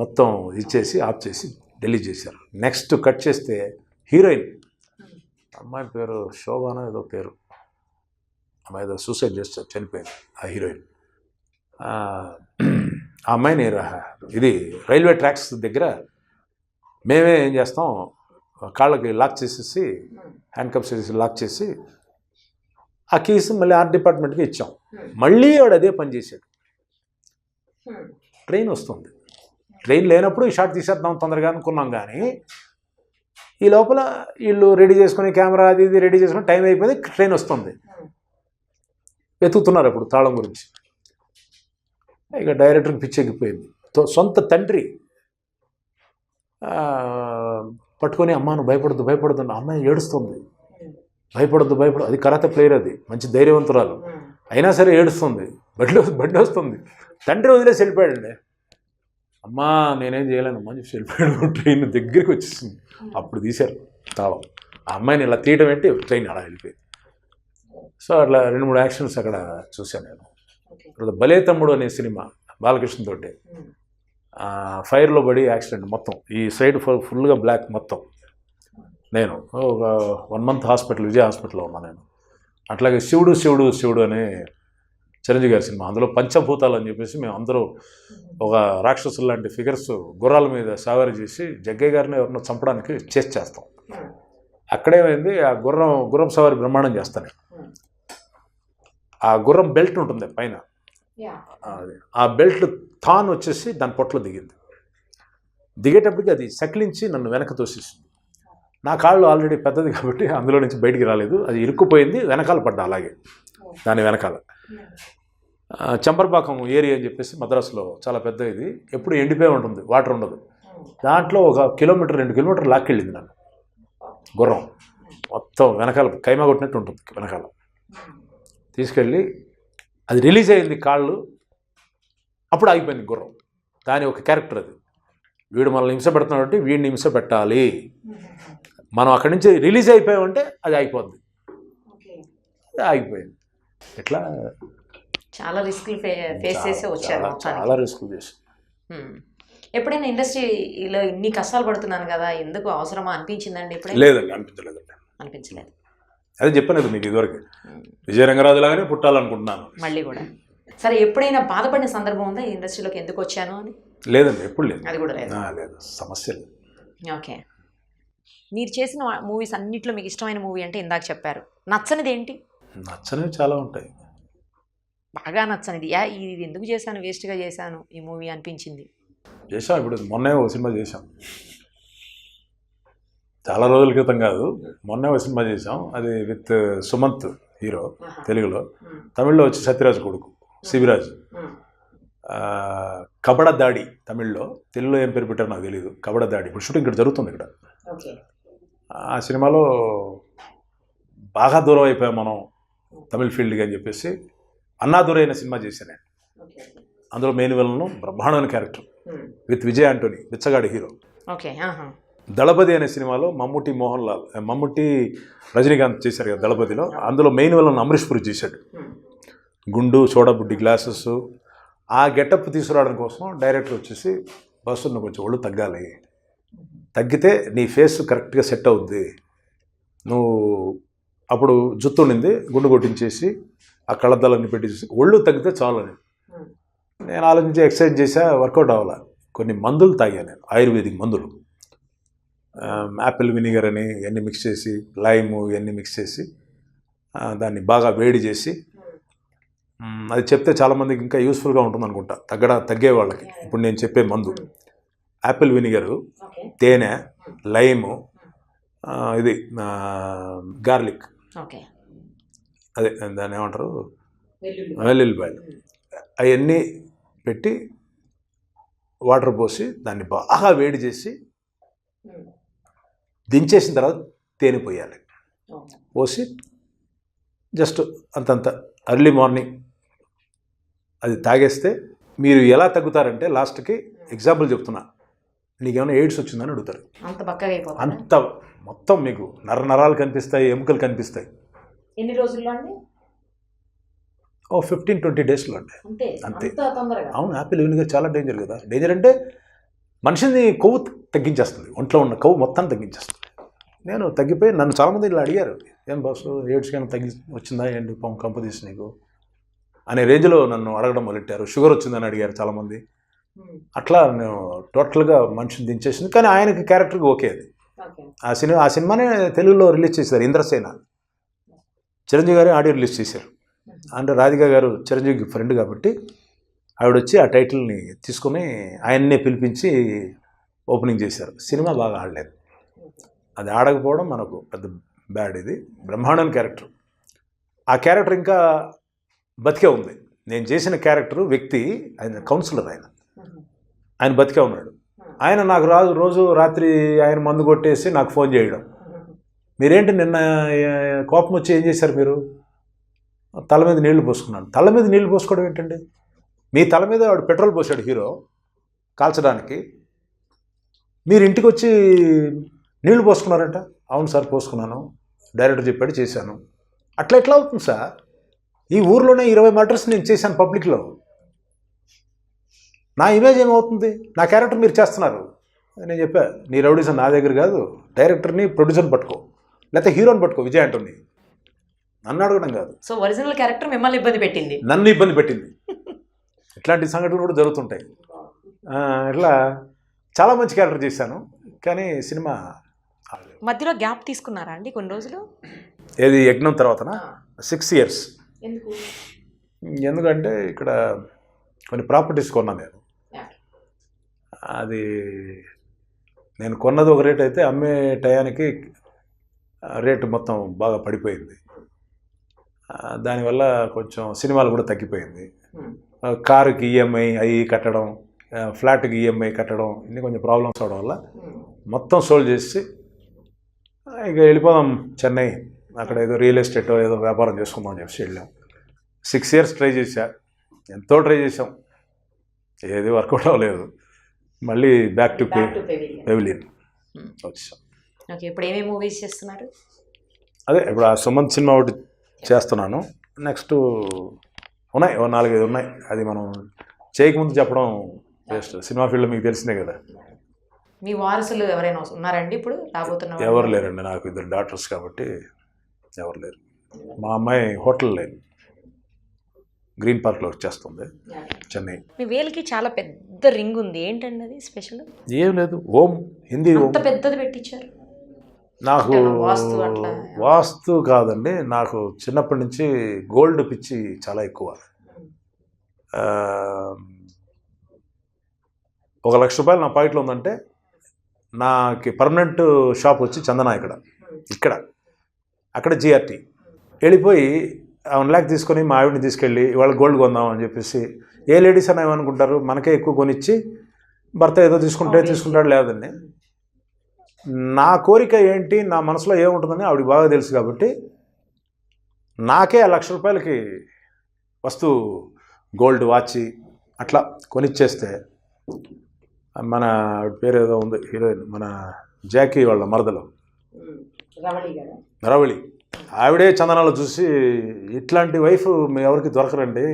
మొత్తం ఇచ్చేసి ఆఫ్ చేసి డిలీట్ చేశారు. నెక్స్ట్ కట్ చేస్తే హీరోయిన్, అమ్మాయి పేరు శోభాన ఏదో పేరు, అమ్మాయి ఏదో సూసైడ్ చేస్తే చనిపోయింది ఆ హీరోయిన్. ఆ అమ్మాయిని ఇది రైల్వే ట్రాక్స్ దగ్గర మేమే ఏం చేస్తాం, కాళ్ళకి లాక్ చేసేసి హ్యాండ్ కప్స్ వేసి లాక్ చేసి ఆ కీస్ మళ్ళీ ఆర్ట్ డిపార్ట్మెంట్కి ఇచ్చాం. మళ్ళీ వాడు అదే పని చేశాడు. ట్రైన్ వస్తుంది, ట్రైన్ లేనప్పుడు ఈ షాట్ తీసేద్దాం తొందరగా అనుకున్నాం, కానీ ఈ లోపల వీళ్ళు రెడీ చేసుకుని కెమెరా అది ఇది రెడీ చేసుకుని టైం అయిపోయింది, ట్రైన్ వస్తుంది. వెతుకుతున్నారు అప్పుడు తాళం గురించి. ఇక డైరెక్టర్కి పిచ్చెక్కిపోయింది. సొంత తండ్రి పట్టుకొని అమ్మాను భయపడద్దు అమ్మాయి ఏడుస్తుంది, భయపడద్దు. అది కరాటే ప్లేయర్, అది మంచి ధైర్యవంతురాలు, అయినా సరే ఏడుస్తుంది. బండి వస్తుంది, తండ్రి వదిలేసి వెళ్ళిపోయాడండి. అమ్మా నేనేం చేయలేను మంచి వెళ్ళిపోయాడు. ట్రైన్ దగ్గరికి వచ్చేసింది, అప్పుడు తీశారు తాళం. ఆ అమ్మాయిని ఇలా తీయడం ఏంటి, ట్రైన్ అలా వెళ్ళిపోయింది. సో అట్లా 2-3 యాక్షన్స్ అక్కడ చూశాను నేను. ఇప్పుడు భలే తమ్ముడు అనే సినిమా బాలకృష్ణ తోటి, ఫైర్లో పడి యాక్సిడెంట్ మొత్తం ఈ సైడ్ ఫుల్గా బ్లాక్ మొత్తం. నేను ఒక 1 month హాస్పిటల్, విజయ హాస్పిటల్లో ఉన్నా నేను. అట్లాగే శివుడు శివుడు శివుడు అనే చిరంజీవి గారి సినిమా, అందులో పంచభూతాలు అని చెప్పేసి మేము అందరూ ఒక రాక్షసులు లాంటి ఫిగర్స్ గుర్రాల మీద సవారీ చేసి జగ్గయ్య గారిని ఎవరినో చంపడానికి చేస్తాం. అక్కడేమైంది, ఆ గుర్రం సవారీ బ్రహ్మాండం చేస్తాను. ఆ గుర్రం బెల్ట్ ఉంటుంది పైన, ఆ బెల్ట్ తాను వచ్చేసి దాని పొట్టలో దిగింది. దిగేటప్పటికి అది సకిలించి నన్ను వెనక తోసేసింది. నా కాళ్ళు ఆల్రెడీ పెద్దది కాబట్టి అందులో నుంచి బయటికి రాలేదు, అది ఇరుక్కుపోయింది, వెనకాల పడ్డా అలాగే దాని వెనకాల. చంపరపాకం ఏరియా అని చెప్పేసి మద్రాసులో చాలా పెద్ద ఇది, ఎప్పుడు ఎండిపోయి ఉంటుంది, వాటర్ ఉండదు. దాంట్లో ఒక 1 కిలోమీటర్ 2 కిలోమీటర్ లాక్కెళ్ళింది నన్ను గుర్రం, మొత్తం వెనకాల కైమా కొట్టినట్టు ఉంటుంది వెనకాల. తీసుకెళ్ళి అది రిలీజ్ అయింది కాళ్ళు, అప్పుడు ఆగిపోయింది గుర్రం. దాని ఒక క్యారెక్టర్ అది, వీడు మనల్ని హింస పెడుతున్నాడు అంటే వీడిని హింస పెట్టాలి, మనం అక్కడి నుంచి రిలీజ్ అయిపోయామంటే అది అయిపోద్ది. ఆగిపోయింది. ఇట్లా చాలా రిస్క్లు ఫేస్ చేసి వచ్చారు. చాలా రిస్క్ చేసి. ఎప్పుడైనా ఇండస్ట్రీలో ఇన్ని కష్టాలు పడుతున్నాను కదా, ఎందుకు అవసరమా అనిపించిందండి? ఎప్పుడైనా లేదండి, అనిపించలేదు. అదే చెప్పలేదు మీకు ఇదివరకు, విజయ రంగరాజు లాగానే పుట్టాలనుకుంటున్నాను మళ్ళీ కూడా. సరే, ఎప్పుడైనా బాధపడిన సందర్భం ఉందా ఈ ఇండస్ట్రీలోకి ఎందుకు వచ్చాను అని? లేదండి, ఎప్పుడు లేదు. అది కూడా లేదు. లేదు, సమస్య లేదు. ఓకే. మీరు చేసిన మూవీస్ అన్నిట్లో మీకు ఇష్టమైన మూవీ అంటే ఇందాక చెప్పారు, నచ్చనిది ఏంటి? నచ్చనివి చాలా ఉంటాయి. బాగా నచ్చనిది, ఇది ఎందుకు చేశాను, వేస్ట్గా చేశాను ఈ మూవీ అనిపించింది? చేసాం, ఇప్పుడు మొన్నే ఒక సినిమా చేసాం, చాలా రోజుల క్రితం కాదు, మొన్నే ఒక సినిమా చేసాం. అది విత్ సుమంత్ హీరో తెలుగులో, తమిళ్లో వచ్చి సత్యరాజ్ కొడుకు శిబిరాజ్. కబడ దాడి తమిళ్లో, తెలుగులో ఏం పేరు పెట్టారో నాకు తెలియదు. కబడ దాడి ఇప్పుడు షూటింగ్ ఇక్కడ జరుగుతుంది ఇక్కడ. ఆ సినిమాలో బాగా దూరం అయిపోయాం మనం తమిళ్ ఫీల్డ్కి అని చెప్పేసి అన్నాదురై అనే సినిమా చేశాను నేను. అందులో మెయిన్ విలన్ బ్రహ్మాండమైన క్యారెక్టర్ విత్ విజయ్ ఆంటోనీ, బిచ్చగాడి హీరో. దళపతి అనే సినిమాలో మమ్ముట్టి రజనీకాంత్ చేశారు కదా దళపతిలో, అందులో మెయిన్ విలన్ అమరీష్ పురి చేశాడు. గుండు, సోడాబుడ్డి, గ్లాసెస్, ఆ గెటప్ తీసుకురావడం కోసం డైరెక్టర్ వచ్చేసి బస్సు నువ్వు కొంచెం ఒళ్ళు తగ్గాలి, తగ్గితే నీ ఫేస్ కరెక్ట్గా సెట్ అవుద్ది, నువ్వు అప్పుడు జుత్తు ఉండింది గుండు కొట్టించేసి ఆ కళ్ళద్దాలన్నీ పెట్టేసి ఒళ్ళు తగ్గితే చాలు అని నేను ఆలోచించి ఎక్సర్సైజ్ చేసా, వర్కౌట్ అవ్వాల. కొన్ని మందులు తాగా నేను, ఆయుర్వేదిక్ మందులు, యాపిల్ వినిగర్ అని ఇవన్నీ మిక్స్ చేసి, లైము ఇవన్నీ మిక్స్ చేసి దాన్ని బాగా వేడి చేసి, అది చెప్తే చాలామందికి ఇంకా యూస్ఫుల్గా ఉంటుంది అనుకుంటా తగ్గే వాళ్ళకి. ఇప్పుడు నేను చెప్పే మందు యాపిల్ వినిగరు, తేనె, లైము, ఇది గార్లిక్, అదే దాన్ని ఏమంటారు, వెల్లుల్లిపాయలు, అవన్నీ పెట్టి వాటర్ పోసి దాన్ని బాగా వేడి చేసి దించేసిన తర్వాత తేనె పోయాలి. పోసి జస్ట్ అంతంత ఎర్లీ మార్నింగ్ అది తాగేస్తే మీరు ఎలా తగ్గుతారంటే లాస్ట్కి ఎగ్జాంపుల్ చెప్తున్నా, నీకేమైనా ఎయిడ్స్ వచ్చిందని అడుగుతారు. అంత మొత్తం మీకు నరాలు కనిపిస్తాయి, ఎముకలు కనిపిస్తాయి. ఎన్ని రోజుల్లో అండి? 15-20 డేస్లో అండి, అంతే. అవును, యాపిల్ వినిగర్ చాలా డేంజర్ కదా. డేంజర్ అంటే మనిషిని కొవ్వు తగ్గించేస్తుంది, ఒంట్లో ఉన్న కొవ్వు మొత్తం తగ్గించేస్తుంది. నేను తగ్గిపోయి నన్ను చాలామంది ఇలా అడిగారు, ఏం బాసు ఎయిడ్స్ కానీ వచ్చిందా ఏంటి కంపు తీసి నీకు అనే రేంజ్లో నన్ను అడగడం మొదలెట్టారు. షుగర్ వచ్చిందని అడిగారు చాలామంది. అట్లా నేను టోటల్గా మనిషిని దించేసింది. కానీ ఆయనకి క్యారెక్టర్కి ఓకే అది. ఆ సినిమానే తెలుగులో రిలీజ్ చేశారు. ఇంద్రసేన చిరంజీవి గారు ఆడియో రిలీజ్ చేశారు. అంటే రాధిక గారు చిరంజీవికి ఫ్రెండ్ కాబట్టి ఆవిడ వచ్చి ఆ టైటిల్ని తీసుకొని ఆయన్నే పిలిపించి ఓపెనింగ్ చేశారు. సినిమా బాగా ఆడలేదు. అది ఆడకపోవడం మనకు పెద్ద బ్యాడ్. ఇది బ్రహ్మాండమైన క్యారెక్టర్. ఆ క్యారెక్టర్ ఇంకా బతికే ఉంది. నేను చేసిన క్యారెక్టర్ వ్యక్తి ఆయన కౌన్సిలర్, ఆయన బతికే ఉన్నాడు. ఆయన నాకు రోజు రాత్రి ఆయన మందు కొట్టేసి నాకు ఫోన్ చేయడం, మీరేంటి నిన్న కోపం వచ్చి ఏం చేశారు మీరు, తల మీద నీళ్లు పోసుకున్నాను. తల మీద నీళ్లు పోసుకోవడం ఏంటండి, మీ తల మీద వాడు పెట్రోల్ పోసాడు హీరో కాల్చడానికి, మీరు ఇంటికి వచ్చి నీళ్లు పోసుకున్నారంట. అవును సార్ పోసుకున్నాను, డైరెక్టర్ చెప్పాడు చేశాను. అట్లా ఎట్లా అవుతుంది సార్? ఈ ఊర్లోనే 20 మర్డర్స్ నేను చేశాను పబ్లిక్లో. నా ఇమేజ్ ఏమవుతుంది, నా క్యారెక్టర్ మీరు చేస్తున్నారు. నేను చెప్పా, నీ రౌడీసం నా దగ్గర కాదు, డైరెక్టర్ని ప్రొడ్యూసర్ని పట్టుకో, లేకపోతే హీరోని పట్టుకో, విజయ్ ఆంటోని. నన్ను అడగడం కాదు. సో ఒరిజినల్ క్యారెక్టర్ మిమ్మల్ని ఇబ్బంది పెట్టింది, నన్ను ఇబ్బంది పెట్టింది. ఇట్లాంటి సంఘటనలు కూడా జరుగుతుంటాయి. ఇట్లా చాలా మంచి క్యారెక్టర్ చేశాను, కానీ సినిమా మధ్యలో గ్యాప్ తీసుకున్నారా అండి కొన్ని రోజులు? ఏది యజ్ఞం తర్వాతనా? 6 years. ఎందుకు? ఎందుకంటే ఇక్కడ కొన్ని ప్రాపర్టీస్ కొన్నాను నేను. అది నేను కొన్నది ఒక రేట్ అయితే అమ్మే టయానికి రేటు మొత్తం బాగా పడిపోయింది. దానివల్ల కొంచెం సినిమాలు కూడా తగ్గిపోయింది. కారుకి ఈఎంఐ అవి కట్టడం, ఫ్లాట్కి ఈఎంఐ కట్టడం, ఇన్ని కొంచెం ప్రాబ్లమ్స్ అవడం వల్ల మొత్తం సోల్డ్ చేసి ఇక వెళ్ళిపోదాం చెన్నై, అక్కడ ఏదో రియల్ ఎస్టేట్ ఏదో వ్యాపారం చేసుకుందాం అని చెప్పి వెళ్ళాం. 6 years ట్రై చేశా, ఎంతో ట్రై చేసాం, ఏది వర్కౌట్ అవ్వలేదు. మళ్ళీ బ్యాక్ టు పెవిలియన్ వచ్చాం. ఓకే, ఇప్పుడు ఏమేమి మూవీస్ చేస్తున్నారు? అదే ఇప్పుడు ఆ సుమంత్ సినిమా ఒకటి చేస్తున్నాను. నెక్స్ట్ ఉన్నాయి, 4-5 ఉన్నాయి. అది మనం చేయకముందు చెప్పడం బెస్ట్. సినిమా ఫీల్డ్లో మీకు తెలిసిందే కదా. మీ వారసులు ఎవరైనా ఉన్నారండి ఇప్పుడు రాబోతున్న? ఎవరు లేరండి, నాకు 2 daughters కాబట్టి ఎవరు లేరు. మా అమ్మాయి హోటల్ లేదు, గ్రీన్ పార్క్లో వర్క్ చేస్తుంది, చెన్నై. మీ వేలికి చాలా పెద్ద రింగ్ ఉంది, ఏంటండి అది స్పెషల్? ఏం లేదు, ఓం హిందీ ఓం. అంత పెద్దది పెట్టించారు? నాకు వాస్తు అట్లా? వాస్తు కాదండి, నాకు చిన్నప్పటి నుంచి గోల్డ్ పిచ్చి చాలా ఎక్కువ. 1 లక్ష రూపాయలు నా పాకెట్లో ఉందంటే నాకు పర్మనెంట్ షాప్ వచ్చి చందన ఇక్కడ అక్కడ జిఆర్టీ వెళ్ళిపోయి 1 lakh తీసుకొని మా ఆవిడని తీసుకెళ్ళి ఇవాళ గోల్డ్ కొందాం అని చెప్పేసి, ఏ లేడీస్ అని ఏమనుకుంటారు, మనకే ఎక్కువ కొనిచ్చి భర్త ఏదో తీసుకుంటాడు లేదండి. నా కోరిక ఏంటి, నా మనసులో ఏముంటుందని ఆవిడకి బాగా తెలుసు కాబట్టి నాకే 1 లక్ష రూపాయలకి వస్తువు గోల్డ్ వాచి అట్లా కొనిచ్చేస్తే, మన పేరు ఏదో ఉంది హీరోయిన్, మన జాకీ వాళ్ళ మరదలు రవళి, ఆవిడే చందనాలు చూసి ఇట్లాంటి వైఫ్ ఎవరికి దొరకరండి,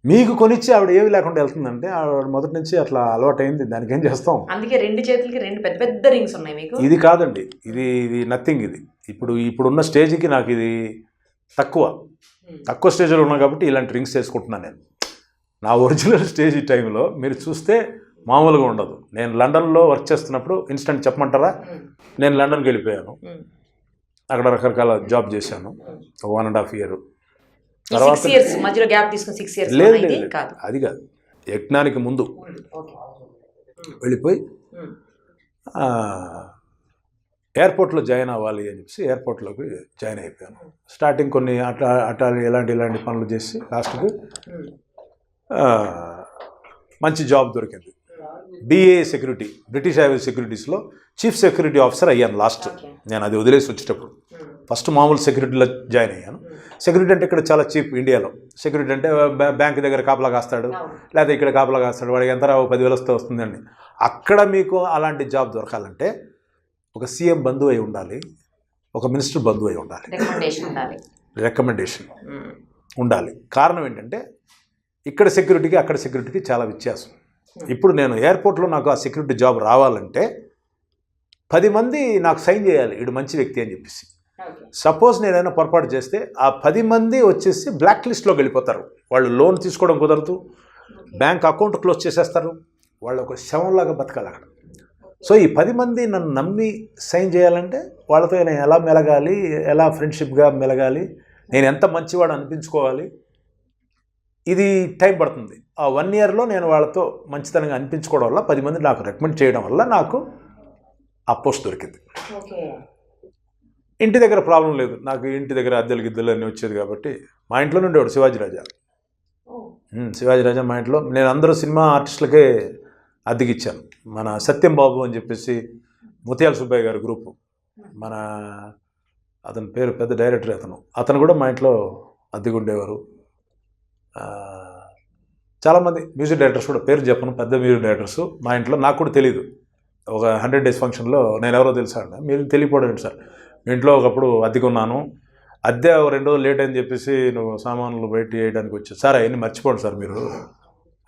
మీకు కొనిచ్చి ఆవిడ ఏమి లేకుండా వెళ్తుందంటే ఆవిడ మొదటి నుంచి అట్లా అలవాటైంది. దానికి ఏం చేస్తాం. అందుకే 2 చేతులకి 2 పెద్ద పెద్ద రింగ్స్ ఉన్నాయి మీకు. ఇది కాదండి, ఇది నథింగ్. ఇది ఇప్పుడున్న స్టేజ్కి నాకు ఇది తక్కువ స్టేజ్లో ఉన్నా కాబట్టి ఇలాంటి రింగ్స్ వేసుకుంటున్నాను నేను. నా ఒరిజినల్ స్టేజ్ టైంలో మీరు చూస్తే మామూలుగా ఉండదు. నేను లండన్లో వర్క్ చేస్తున్నప్పుడు ఇన్స్టెంట్ చెప్పమంటారా, నేను లండన్కి వెళ్ళిపోయాను, అక్కడ రకరకాల జాబ్ చేశాను 1.5 year. తర్వాత మధ్యలో గ్యాప్ తీసుకుని 6 years లేదు అది కాదు, యజ్ఞానికి ముందు వెళ్ళిపోయి ఎయిర్పోర్ట్లో జాయిన్ అవ్వాలి అని చెప్పి ఎయిర్పోర్ట్లోకి జాయిన్ అయిపోయాను. స్టార్టింగ్ కొన్ని అట్లా ఇలాంటి పనులు చేసి లాస్ట్కి మంచి జాబ్ దొరికింది. BA సెక్యూరిటీ, బ్రిటిష్ ఎయిర్వేస్ సెక్యూరిటీస్లో చీఫ్ సెక్యూరిటీ ఆఫీసర్ అయ్యాను లాస్ట్. నేను అది వదిలేసి వచ్చేటప్పుడు ఫస్ట్ మామూలు సెక్యూరిటీలో జాయిన్ అయ్యాను. సెక్యూరిటీ అంటే ఇక్కడ చాలా చీప్ ఇండియాలో. సెక్యూరిటీ అంటే బ్యాంక్ దగ్గర కాపలా కాస్తాడు, లేకపోతే ఇక్కడ కాపలా కాస్తాడు, వాడికి ఎంత 10,000 వస్తే వస్తుందండి. అక్కడ మీకు అలాంటి జాబ్ దొరకాలంటే ఒక సీఎం బంధువు అయి ఉండాలి, ఒక మినిస్టర్ బంధువు అయి ఉండాలి, రికమెండేషన్ ఉండాలి. కారణం ఏంటంటే ఇక్కడ సెక్యూరిటీకి అక్కడ సెక్యూరిటీకి చాలా వ్యత్యాసం. ఇప్పుడు నేను ఎయిర్పోర్ట్లో నాకు ఆ సెక్యూరిటీ జాబ్ రావాలంటే 10 మంది నాకు సైన్ చేయాలి, వీడు మంచి వ్యక్తి అని చెప్పేసి. సపోజ్ నేనైనా పొరపాటు చేస్తే ఆ 10 మంది వచ్చేసి బ్లాక్ లిస్ట్లోకి వెళ్ళిపోతారు. వాళ్ళు లోన్ తీసుకోవడం కుదరదు, బ్యాంక్ అకౌంట్ క్లోజ్ చేసేస్తారు, వాళ్ళు ఒక శవంలాగా బతకాలి అక్కడ. సో ఈ 10 మంది నన్ను నమ్మి సైన్ చేయాలంటే వాళ్ళతో నేను ఎలా మెలగాలి, ఎలా ఫ్రెండ్షిప్గా మెలగాలి, నేను ఎంత మంచివాడు అనిపించుకోవాలి, ఇది టైం పడుతుంది. ఆ 1 yearలో నేను వాళ్ళతో మంచితనంగా అనిపించుకోవడం వల్ల 10 మంది నాకు రికమెండ్ చేయడం వల్ల నాకు ఆ పోస్ట్ దొరికింది. ఇంటి దగ్గర ప్రాబ్లం లేదు నాకు, ఇంటి దగ్గర గిద్దెలు అన్నీ వచ్చేది కాబట్టి. మా ఇంట్లోనే ఉండేవాడు శివాజీ రాజా మా ఇంట్లో. నేను అందరూ సినిమా ఆర్టిస్టులకే అద్దెకిచ్చాను. మన సత్యం బాబు అని చెప్పేసి ముత్యాల సుబ్బయ్య గారి గ్రూపు, మన అతని పేరు పెద్ద డైరెక్టర్, అతను కూడా మా ఇంట్లో అద్దెకు ఉండేవారు. చాలామంది మ్యూజిక్ డైరెక్టర్స్ కూడా, పేరు చెప్పను, పెద్ద మ్యూజిక్ డైరెక్టర్స్ మా ఇంట్లో. నాకు కూడా తెలియదు. ఒక 100 days ఫంక్షన్లో నేను ఎవరో తెలుసా అండి, మీరు తెలియపోవడం సార్, మీ ఇంట్లో ఒకప్పుడు అద్దెకున్నాను, అద్దె 2 రోజులు లేట్ అని చెప్పేసి నువ్వు సామాన్లు బయట వేయడానికి వచ్చావు సార్, అవన్నీ మర్చిపోండి సార్, మీరు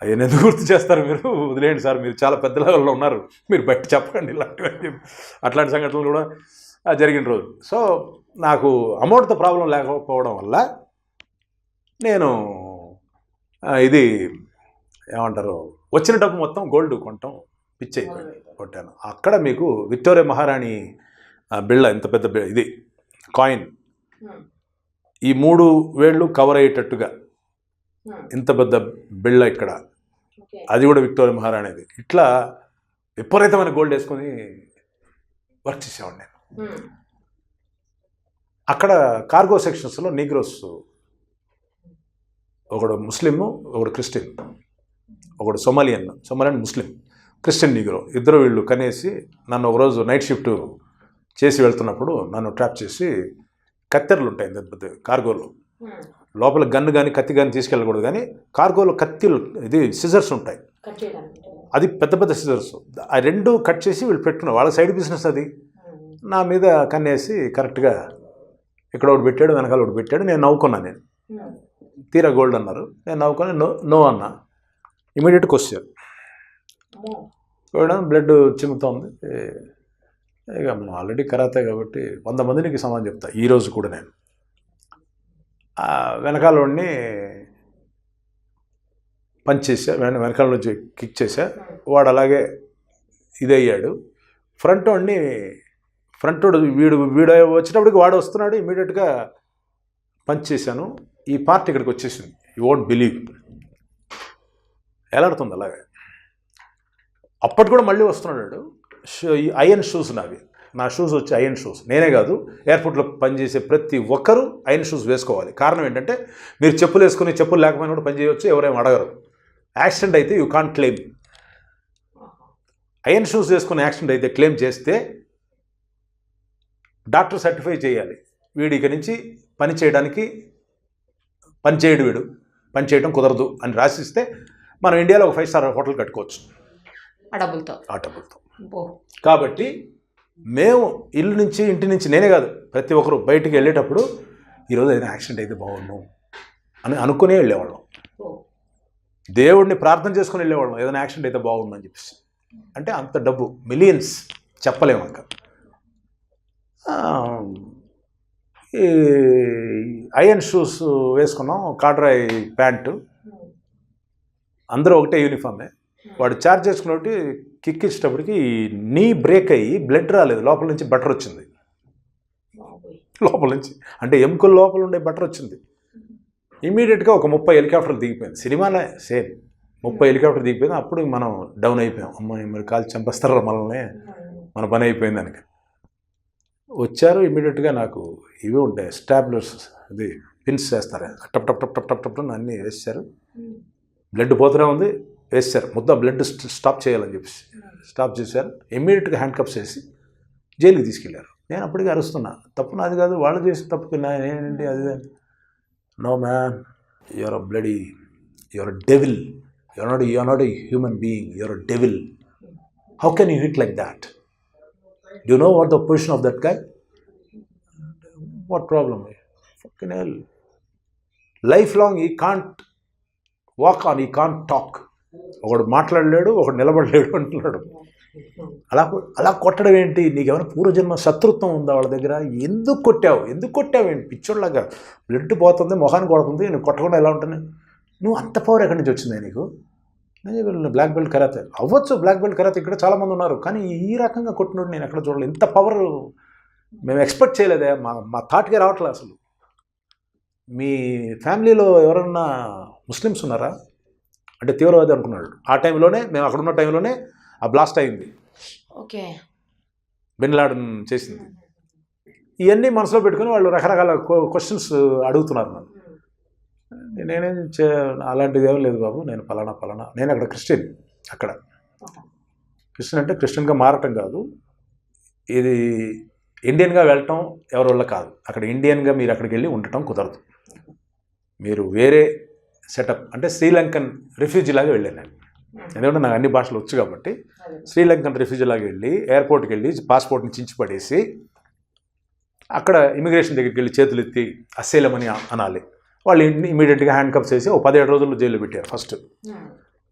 ఆయన ఎందుకు గుర్తు చేస్తారు మీరు, వదిలేయండి సార్, మీరు చాలా పెద్ద లెవెల్లో ఉన్నారు, మీరు బయట చెప్పకండి ఇలాంటివి అని చెప్పి అట్లాంటి సంఘటనలు కూడా జరిగిన రోజు. సో నాకు అమౌంట్తో ప్రాబ్లం లేకపోవడం వల్ల నేను ఇది ఏమంటారు వచ్చిన డబ్బు మొత్తం గోల్డ్ కొనటం పిచ్చి అయిపోయింది, కొట్టాను. అక్కడ మీకు విక్టోరియా మహారాణి బిళ్ళ, ఇంత పెద్ద ఇది కాయిన్, ఈ 3 వేళ్ళు కవర్ అయ్యేటట్టుగా ఇంత పెద్ద బిళ్ళ ఇక్కడ, అది కూడా విక్టోరియా మహారాణిది. ఇట్లా విపరీతమైన గోల్డ్ వేసుకొని వర్క్ చేసేవాడిని నేను. అక్కడ కార్గో సెక్షన్స్లో నీగ్రోస్, ఒకడు ముస్లిము, ఒకడు క్రిస్టియన్, ఒకడు సొమాలియన్ ముస్లిం, క్రిస్టియన్ నీగ్రో, ఇద్దరు వీళ్ళు కనేసి నన్ను ఒకరోజు నైట్ షిఫ్ట్ చేసి వెళ్తున్నప్పుడు నన్ను ట్రాప్ చేసి, కత్తెరలు ఉంటాయి పెద్ద కార్గోలో, లోపల గన్ను కానీ కత్తి కానీ తీసుకెళ్ళకూడదు, కానీ కార్గోలో కత్తిలు ఇది సిజర్స్ ఉంటాయి, అది పెద్ద పెద్ద సిజర్స్, ఆ 2 కట్ చేసి వీళ్ళు పెట్టుకున్నారు, వాళ్ళ సైడ్ బిజినెస్ అది. నా మీద కన్నేసి కరెక్ట్గా ఇక్కడ ఒకటి పెట్టాడు, వెనకాల ఒకటి పెట్టాడు. నేను నవ్వుకున్నాను, నేను తీరా గోల్డ్ అన్నారు, నేను నవ్వుకొని నో అన్నా. ఇమీడియట్ క్వశ్చన్, బ్లడ్ చిమ్ముతోంది. ఇక మనం ఆల్రెడీ కరాతే కాబట్టి 100 మందికి సమాధానం చెప్తా. ఈరోజు కూడా నేను వెనకాల వాడిని పంచ్ చేసా, వెనకాల నుంచి కిక్ చేసా, వాడు అలాగే ఇదయ్యాడు. ఫ్రంట్ వాడిని వీడు వచ్చేటప్పటికి వాడు వస్తున్నాడు, ఇమీడియట్గా పంచ్ చేశాను. ఈ పార్ట్ ఇక్కడికి వచ్చేసింది, యూ వోంట్ బిలీవ్, ఎలాడుతుంది అలాగే. అప్పటి కూడా మళ్ళీ వస్తున్నాడు. ఐరన్ షూస్ నావి, నా షూస్ వచ్చి ఐరన్ షూస్. నేనే కాదు, ఎయిర్పోర్ట్లో పనిచేసే ప్రతి ఒక్కరూ ఐరన్ షూస్ వేసుకోవాలి. కారణం ఏంటంటే మీరు చెప్పులు వేసుకుని చెప్పులు లేకపోయినా కూడా పని చేయవచ్చు, ఎవరేం అడగరు. యాక్సిడెంట్ అయితే you can't claim. Iron shoes వేసుకుని యాక్సిడెంట్ అయితే క్లెయిమ్ చేస్తే డాక్టర్ సర్టిఫై చేయాలి, వీడి ఇక నుంచి పని చేయడు, వీడు పని చేయడం కుదరదు అని రాసిస్తే మనం ఇండియాలో ఒక 5 స్టార్ హోటల్ కట్టుకోవచ్చు ఆ డబ్బులతో. కాబట్టి మేము ఇంటి నుంచి నేనే కాదు, ప్రతి ఒక్కరు బయటికి వెళ్ళేటప్పుడు ఈరోజు ఏదైనా యాక్సిడెంట్ అయితే బాగున్నాం అని అనుకునే వెళ్ళేవాళ్ళం. దేవుడిని ప్రార్థన చేసుకుని వెళ్ళేవాళ్ళం, ఏదైనా యాక్సిడెంట్ అయితే బాగుందని చెప్పేసి. అంటే అంత డబ్బు, మిలియన్స్ చెప్పలేము. అంక ఈ ఐరన్ షూస్ వేసుకున్నాం, కాడ్రాయ్ ప్యాంటు, అందరూ ఒకటే యూనిఫామే. వాడు ఛార్జ్ చేసుకున్నట్టు కిక్ ఇచ్చేటప్పటికి నీ బ్రేక్ అయ్యి బ్లడ్ రాలేదు, లోపల నుంచి బటర్ వచ్చింది. లోపల నుంచి అంటే ఎముకల లోపల ఉండే బటర్ వచ్చింది. ఇమీడియట్గా ఒక 30 హెలికాప్టర్లు దిగిపోయింది. సినిమానే సేమ్ 30 హెలికాప్టర్ దిగిపోయింది. అప్పుడు మనం డౌన్ అయిపోయాం, అమ్మాయి మరి కాల్ చంపేస్తారా మనల్ని, మన పని అయిపోయింది దానికి. వచ్చారు ఇమీడియట్గా, నాకు ఇవి ఉంటాయి స్టాబ్లర్స్, అది పిన్స్ వేస్తారు, టప్ టప్ టప్ టప్ టప్ అన్నీ వేసారు. బ్లడ్ పోతూనే ఉంది, వేసారు ముద్ద, బ్లడ్ స్టాప్ చేయాలని చెప్పేసి స్టాప్ చేశారు. ఇమ్మీడియట్గా హ్యాండ్ కప్స్ వేసి జైలుకి తీసుకెళ్ళారు. నేను అప్పటికి అరుస్తున్నా, తప్పు నాది కాదు, వాళ్ళు చేసిన తప్పుకి నేనేంటి అది. No man, you're a bloody, you're a devil, you're not a human being, you're a devil. How can you hit like that? Do you know what the position of that guy? What problem? Fucking hell. Lifelong he can't walk on, he can't talk. ఒకడు మాట్లాడలేడు, ఒకడు నిలబడలేడు అంటున్నాడు. అలా కొట్టడం ఏంటి? నీకేమైనా పూర్వజన్మ శత్రుత్వం ఉందా వాళ్ళ దగ్గర? ఎందుకు కొట్టావు ఏంటి? పిచ్చోళ్ళగా బ్లడ్ పోతుంది, మొహాన్ని కొడుతుంది, నేను కొట్టకుండా ఎలా ఉంటాను? నువ్వు అంత పవర్ ఎక్కడి నుంచి వచ్చింది నీకు? బ్లాక్ బెల్ట్ కరాతే అవ్వచ్చు, బ్లాక్ బెల్ట్ కరాతే ఇక్కడ చాలామంది ఉన్నారు, కానీ ఈ రకంగా కొట్టినోడు నేను ఎక్కడ చూడలేదు. ఇంత పవర్ మేము ఎక్స్పెక్ట్ చేయలేదే, మా థాట్కే రావట్లేదు అసలు. మీ ఫ్యామిలీలో ఎవరన్నా ముస్లిమ్స్ ఉన్నారా అంటే తీవ్రవాది అనుకున్నాడు. ఆ టైంలోనే, మేము అక్కడ ఉన్న టైంలోనే ఆ బ్లాస్ట్ అయింది, ఓకే, బిన్ లాడెన్ చేసింది. ఇవన్నీ మనసులో పెట్టుకుని వాళ్ళు రకరకాల క్వశ్చన్స్ అడుగుతున్నారు నన్ను. నేనేం అలాంటిది ఏమీ లేదు బాబు, నేను పలానా. నేను అక్కడ క్రిస్టియన్. అక్కడ క్రిస్టియన్ అంటే క్రిస్టియన్గా మారటం కాదు, ఇది ఇండియన్గా వెళ్ళటం ఎవరి వల్ల కాదు. అక్కడ ఇండియన్గా మీరు అక్కడికి వెళ్ళి ఉండటం కుదరదు. మీరు వేరే సెటప్ అంటే శ్రీలంకన్ రిఫ్యూజీ లాగా వెళ్ళాను నేను. ఎందుకంటే నాకు అన్ని భాషలు వచ్చు కాబట్టి శ్రీలంకన్ రిఫ్యూజీ లాగా వెళ్ళి ఎయిర్పోర్ట్కి వెళ్ళి పాస్పోర్ట్ని చించి పడేసి అక్కడ ఇమిగ్రేషన్ దగ్గరికి వెళ్ళి చేతులు ఎత్తి అస్సేలం అని అనాలి. వాళ్ళు ఇమీడియట్గా హ్యాండ్ కప్స్ వేసి 17 రోజుల్లో జైల్లో పెట్టారు ఫస్ట్.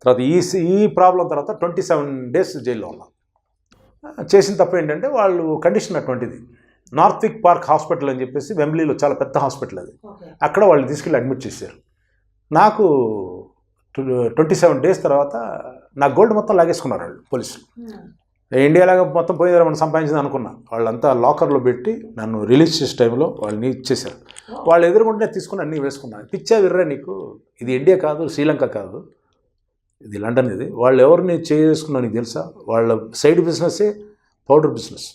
తర్వాత ఈ ప్రాబ్లం తర్వాత 27 days జైల్లో ఉన్నాం. చేసిన తప్పు ఏంటంటే వాళ్ళు కండిషన్ అటువంటిది. నార్త్విక్ పార్క్ హాస్పిటల్ అని చెప్పేసి వెంబ్లీలో చాలా పెద్ద హాస్పిటల్ అది. అక్కడ వాళ్ళు తీసుకెళ్ళి అడ్మిట్ చేశారు. నాకు 27 days తర్వాత నా గోల్డ్ మొత్తం లాగేసుకున్నారు వాళ్ళు పోలీసులు. ఇండియాలాగా మొత్తం పోయేదారు మనం సంపాదించింది అనుకున్నా. వాళ్ళంతా లాకర్లో పెట్టి నన్ను రిలీజ్ చేసే టైంలో వాళ్ళని ఇచ్చేశారు. వాళ్ళు ఎదురుకుంటే తీసుకుని అన్నీ వేసుకున్నాను. పిచ్చా విర్రా నీకు, ఇది ఇండియా కాదు, శ్రీలంక కాదు, ఇది లండన్. ఇది వాళ్ళు ఎవరిని చేసుకున్నా నీకు తెలుసా? వాళ్ళ సైడ్ బిజినెస్సే పౌడర్ బిజినెస్,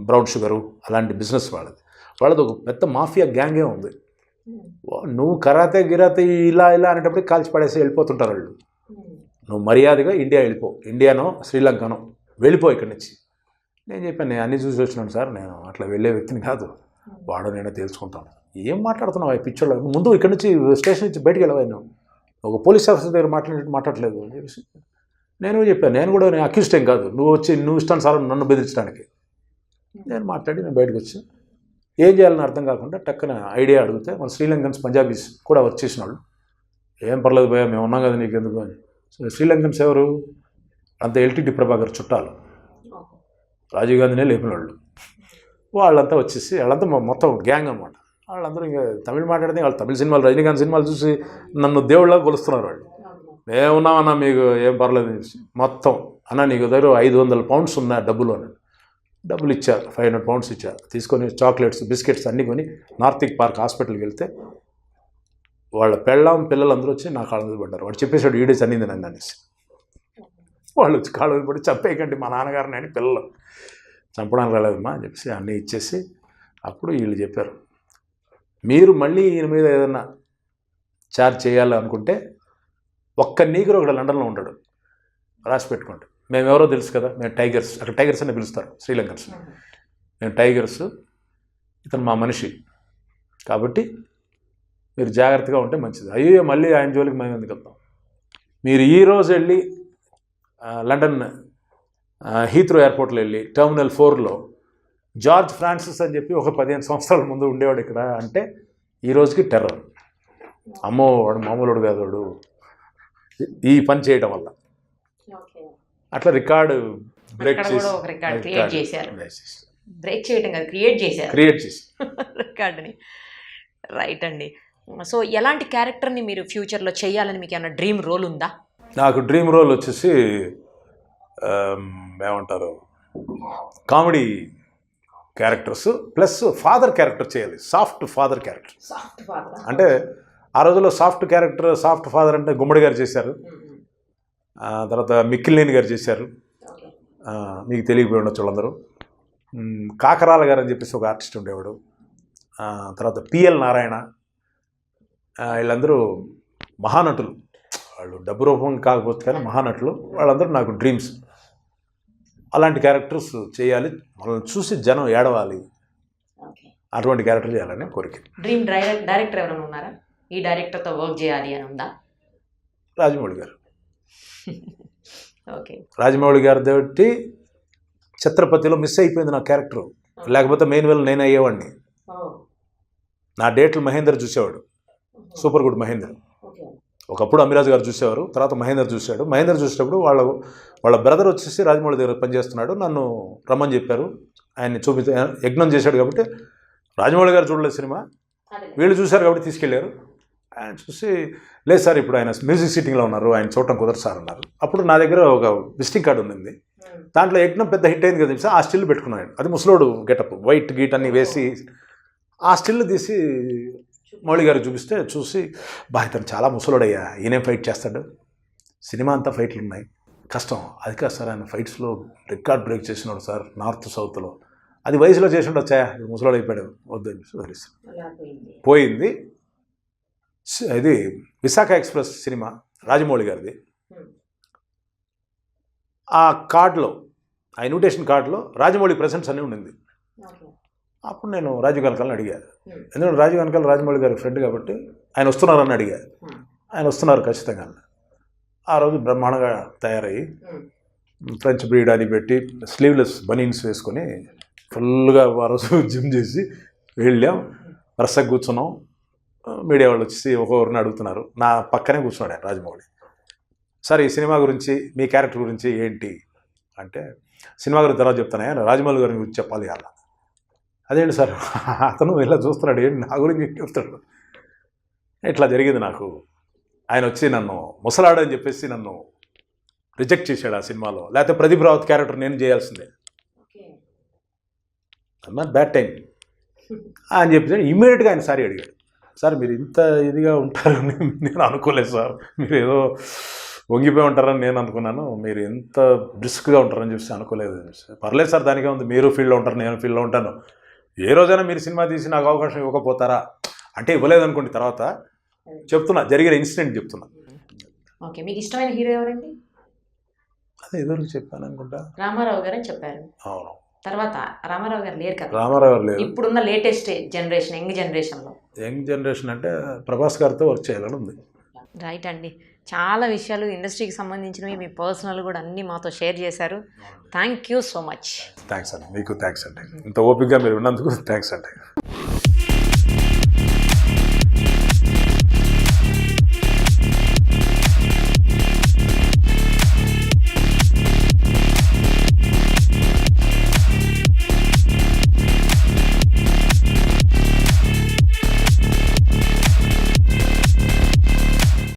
బ్రౌన్ షుగరు అలాంటి బిజినెస్ వాళ్ళది ఒక పెద్ద మాఫియా గ్యాంగే ఉంది. నువ్వు కరాతే గిరాతే ఇలా అనేటప్పుడు కాల్చి పడేసి వెళ్ళిపోతుంటారు వాళ్ళు. నువ్వు మర్యాదగా ఇండియా వెళ్ళిపో, ఇండియానో శ్రీలంకనో వెళ్ళిపో ఇక్కడి నుంచి. నేను చెప్పాను, నేను అన్నీ చూసి వచ్చినాను సార్, నేను అట్లా వెళ్ళే వ్యక్తిని కాదు, వాడు నేను తెలుసుకుంటాను. ఏం మాట్లాడుతున్నావు ఆ పిక్చర్లో? ముందు ఇక్కడి నుంచి స్టేషన్ నుంచి బయటికి వెళ్ళవా, ఒక పోలీస్ ఆఫీసర్ దగ్గర మాట్లాడలేదు అని చెప్పేసి నేను చెప్పాను. నేను కూడా నేను అక్యూస్డ్ ఏం కాదు, నువ్వు ఇష్టాను సార్ నన్ను బెదిరించడానికి. నేను మాట్లాడి నేను బయటకు వచ్చి ఏం చేయాలని అర్థం కాకుండా టక్కన ఐడియా అడిగితే మన శ్రీలంకన్స్ పంజాబీస్ కూడా వర్క్ చేసిన వాళ్ళు, ఏం పర్లేదు భయ్యా మేము ఉన్నాం కదా నీకు ఎందుకు అని. శ్రీలంకన్స్ ఎవరు? అంత ఎల్టీటీ ప్రభాకర్ చుట్టాలు, రాజీవ్ గాంధీనే లేపిన వాళ్ళు. వాళ్ళంతా వచ్చేసి వాళ్ళంతా మొత్తం గ్యాంగ్ అనమాట. వాళ్ళందరూ ఇంకా తమిళ్ మాట్లాడితే వాళ్ళు తమిళ సినిమాలు, రజనీకాంత్ సినిమాలు చూసి నన్ను దేవుళ్ళగా కొలుస్తున్నారు వాళ్ళు. మేమున్నామన్నా మీకు ఏం పర్లేదు మొత్తం అన్న, నీకు దగ్గర 500 pounds ఉన్న డబ్బులు ఇచ్చారు, 500 pounds ఇచ్చారు. తీసుకొని చాక్లెట్స్ బిస్కెట్స్ అన్నీ కొని నార్త్విక్ పార్క్ హాస్పిటల్కి వెళ్తే వాళ్ళ పిల్లలు అందరూ వచ్చి నా కాళ్ళ మీద పడ్డారు. వాడు చెప్పేసాడు ఈడేసి అన్నింది నన్ను అనేసి. వాళ్ళు వచ్చి కాళ్ళ మీద పడి చంపేయకండి మా నాన్నగారిని అని, పిల్లలు చంపడానికి రాలేదమ్మా అని చెప్పేసి అన్నీ ఇచ్చేసి అప్పుడు వీళ్ళు చెప్పారు, మీరు మళ్ళీ ఈయన మీద ఏదన్నా ఛార్జ్ చేయాలి అనుకుంటే ఒక్క నీగరు ఒకడు లండన్లో ఉంటాడు, రాసి పెట్టుకోండి. మేము ఎవరో తెలుసు కదా, మేము టైగర్స్, అక్కడ టైగర్స్ అని పిలుస్తారు శ్రీలంకన్స్, మేము టైగర్స్, ఇతను మా మనిషి, కాబట్టి మీరు జాగ్రత్తగా ఉంటే మంచిది. అయ్యో మళ్ళీ ఆయన జోలికి మేము ఎందుకు వెళ్తాం, మీరు ఈరోజు వెళ్ళి లండన్ హీత్రో ఎయిర్పోర్ట్లో వెళ్ళి టెర్మినల్ 4లో జార్జ్ ఫ్రాన్సిస్ అని చెప్పి ఒక 15 సంవత్సరాల ముందు ఉండేవాడు ఇక్కడ అంటే ఈ రోజుకి టెర్రర్. అమ్మో వాడు మామూలుడు కాదు వాడు, ఈ పని చేయడం వల్ల అట్లా రికార్డు బ్రేక్ చేసి రికార్డుని. రైట్ అండి. సో ఎలాంటి క్యారెక్టర్ని మీరు ఫ్యూచర్లో చేయాలని మీకు ఏమైనా డ్రీమ్ రోల్ ఉందా? నాకు డ్రీమ్ రోల్ వచ్చేసి ఏమంటారు, comedy characters plus father character చేయాలి. సాఫ్ట్ ఫాదర్ క్యారెక్టర్ అంటే ఆ రోజుల్లో సాఫ్ట్ క్యారెక్టర్, సాఫ్ట్ ఫాదర్ అంటే గుమ్మడి గారు చేశారు, తర్వాత మిక్కిలినేని గారు చేశారు, మీకు తెలియకపోయి ఉండొచ్చు వాళ్ళందరూ. కాకరాల గారు అని చెప్పేసి ఒక ఆర్టిస్ట్ ఉండేవాడు, తర్వాత పిఎల్ నారాయణ, వీళ్ళందరూ మహానటులు. వాళ్ళు డబ్బు రూపం కాకపోతే కానీ మహానటులు. వాళ్ళందరూ నాకు డ్రీమ్స్. అలాంటి క్యారెక్టర్స్ చేయాలి, వాళ్ళని చూసి జనం ఏడవాలి, అటువంటి క్యారెక్టర్ చేయాలని కోరిక. డ్రీమ్ డైరెక్టర్ ఎవరైనా ఉన్నారా? ఈ డైరెక్టర్తో వర్క్ చేయాలి అని ఉందా? రాజమౌళి గారు. ఓకే, రాజమౌళి గారి తోటి ఛత్రపతిలో మిస్ అయిపోయింది నా క్యారెక్టర్, లేకపోతే మెయిన్ వెల్ నేను అయ్యేవాడిని. నా డేట్లు మహేందర్ చూసేవాడు, సూపర్ గుడ్ మహేందర్. ఒకప్పుడు అమిరాజ్ గారు చూసేవారు, తర్వాత మహేందర్ చూశాడు. మహేందర్ చూసేటప్పుడు వాళ్ళ బ్రదర్ వచ్చేసి రాజమౌళి దగ్గర పనిచేస్తున్నాడు, నన్ను రమ్మని చెప్పారు. ఆయన్ని చూపితే యజ్ఞం చేశాడు కాబట్టి రాజమౌళి గారు చూడలేదు సినిమా, వీళ్ళు చూశారు కాబట్టి తీసుకెళ్ళారు. ఆయన చూసి లేదు సార్ ఇప్పుడు ఆయన మ్యూజిక్ సిట్టింగ్లో ఉన్నారు, ఆయన చూడటం కుదరదు సార్ అన్నారు. అప్పుడు నా దగ్గర ఒక విజిటింగ్ కార్డు ఉంది, దాంట్లో యజ్ఞం పెద్ద హిట్ అయింది కదా, ఆ స్టిల్ పెట్టుకున్నాడు. అది ముసలోడు గెటప్, వైట్ గీట్ అన్ని వేసి ఆ స్టిల్ తీసి మౌళి గారికి చూపిస్తే చూసి, ఇతను చాలా ముసలోడయ్యా, ఈయనేం ఫైట్ చేస్తాడు, సినిమా అంతా ఫైట్లు ఉన్నాయి, కష్టం. అది కాదు సార్, ఆయన ఫైట్స్లో రికార్డ్ బ్రేక్ చేసినాడు సార్ నార్త్ సౌత్లో, అది వయసులో చేసి ఉండొచ్చా, ముసలోడు అయిపోయాడు, వద్దు వదిలేసి పోయింది. ఇది విశాఖ ఎక్స్ప్రెస్ సినిమా రాజమౌళి గారిది. ఆ కార్డులో, ఆ ఇన్విటేషన్ కార్డులో రాజమౌళి ప్రెసెంట్స్ అన్నీ ఉండింది. అప్పుడు నేను రాజీవ్ కనకాలని అడిగాను, ఎందుకంటే రాజీవ్ కనకాల రాజమౌళి గారి ఫ్రెండ్ కాబట్టి ఆయన వస్తున్నారని అడిగాను. ఆయన వస్తున్నారు ఖచ్చితంగా. ఆ రోజు బ్రహ్మాండంగా తయారయ్యి ఫ్రెంచ్ బ్రీడ్ అది పెట్టి స్లీవ్లెస్ బనీన్స్ వేసుకొని ఫుల్గా ఆ రోజు జిమ్ చేసి వెళ్ళాం. వరుసగా కూర్చున్నాం. మీడియా వాళ్ళు వచ్చేసి ఒక్కొక్కరిని అడుగుతున్నారు. నా పక్కనే కూర్చున్నాడు రాజమౌళి. సార్ ఈ సినిమా గురించి మీ క్యారెక్టర్ గురించి ఏంటి అంటే, సినిమా గురించి తర్వాత చెప్తాను, రాజమౌళి గారి గురించి చెప్పాలి అలా. అదేంటి సార్ అతను ఇలా చూస్తున్నాడు, ఏంటి నా గురించి ఏం చెప్తాడు. ఇట్లా జరిగింది నాకు. ఆయన వచ్చి నన్ను ముసలాడని చెప్పేసి నన్ను రిజెక్ట్ చేశాడు ఆ సినిమాలో. లేకపోతే ప్రదీప్ రావత్ క్యారెక్టర్ నేను చేయాల్సిందే. అన్నమాట బ్యాడ్ టైం అని చెప్పి ఇమ్మీడియట్గా ఆయన సారీ అడిగాడు. సార్ మీరు ఇంత ఇదిగా ఉంటారని నేను అనుకోలేదు సార్, మీరు ఏదో వంగిపోయి ఉంటారని నేను అనుకున్నాను, మీరు ఎంత బ్రిస్క్గా ఉంటారని చెప్పి అనుకోలేదు. పర్లేదు సార్, దానికే ఉంది, మీరు ఫీల్డ్లో ఉంటారు, నేను ఫీల్డ్లో ఉంటాను, ఏ రోజైనా మీరు సినిమా తీసి నాకు అవకాశం ఇవ్వకపోతారా అంటే ఇవ్వలేదు అనుకోండి. తర్వాత చెప్తున్నా, జరిగిన ఇన్సిడెంట్ చెప్తున్నా. ఓకే, మీకు ఇష్టమైన హీరో ఎవరండి? అదే ఎదురు చెప్పాను అనుకుంటా, రామారావు గారు అని చెప్పారు. అవును, తర్వాత రామారావు గారు లేరు కదా, రామారావు గారు లేరు. ఇప్పుడున్న లేటెస్ట్ జనరేషన్, యంగ్ జనరేషన్లో యంగ్ జనరేషన్ అంటే ప్రభాస్ గారితో వర్క్ చేయాలని ఉంది. రైట్ అండి, చాలా విషయాలు ఇండస్ట్రీకి సంబంధించినవి, మీ పర్సనల్ కూడా అన్నీ మాతో షేర్ చేశారు. Thank you so much. Thanks అండి, మీకు థ్యాంక్స్ అండి, ఇంత ఓపికగా మీరు ఉన్నందుకు థ్యాంక్స్ అండి.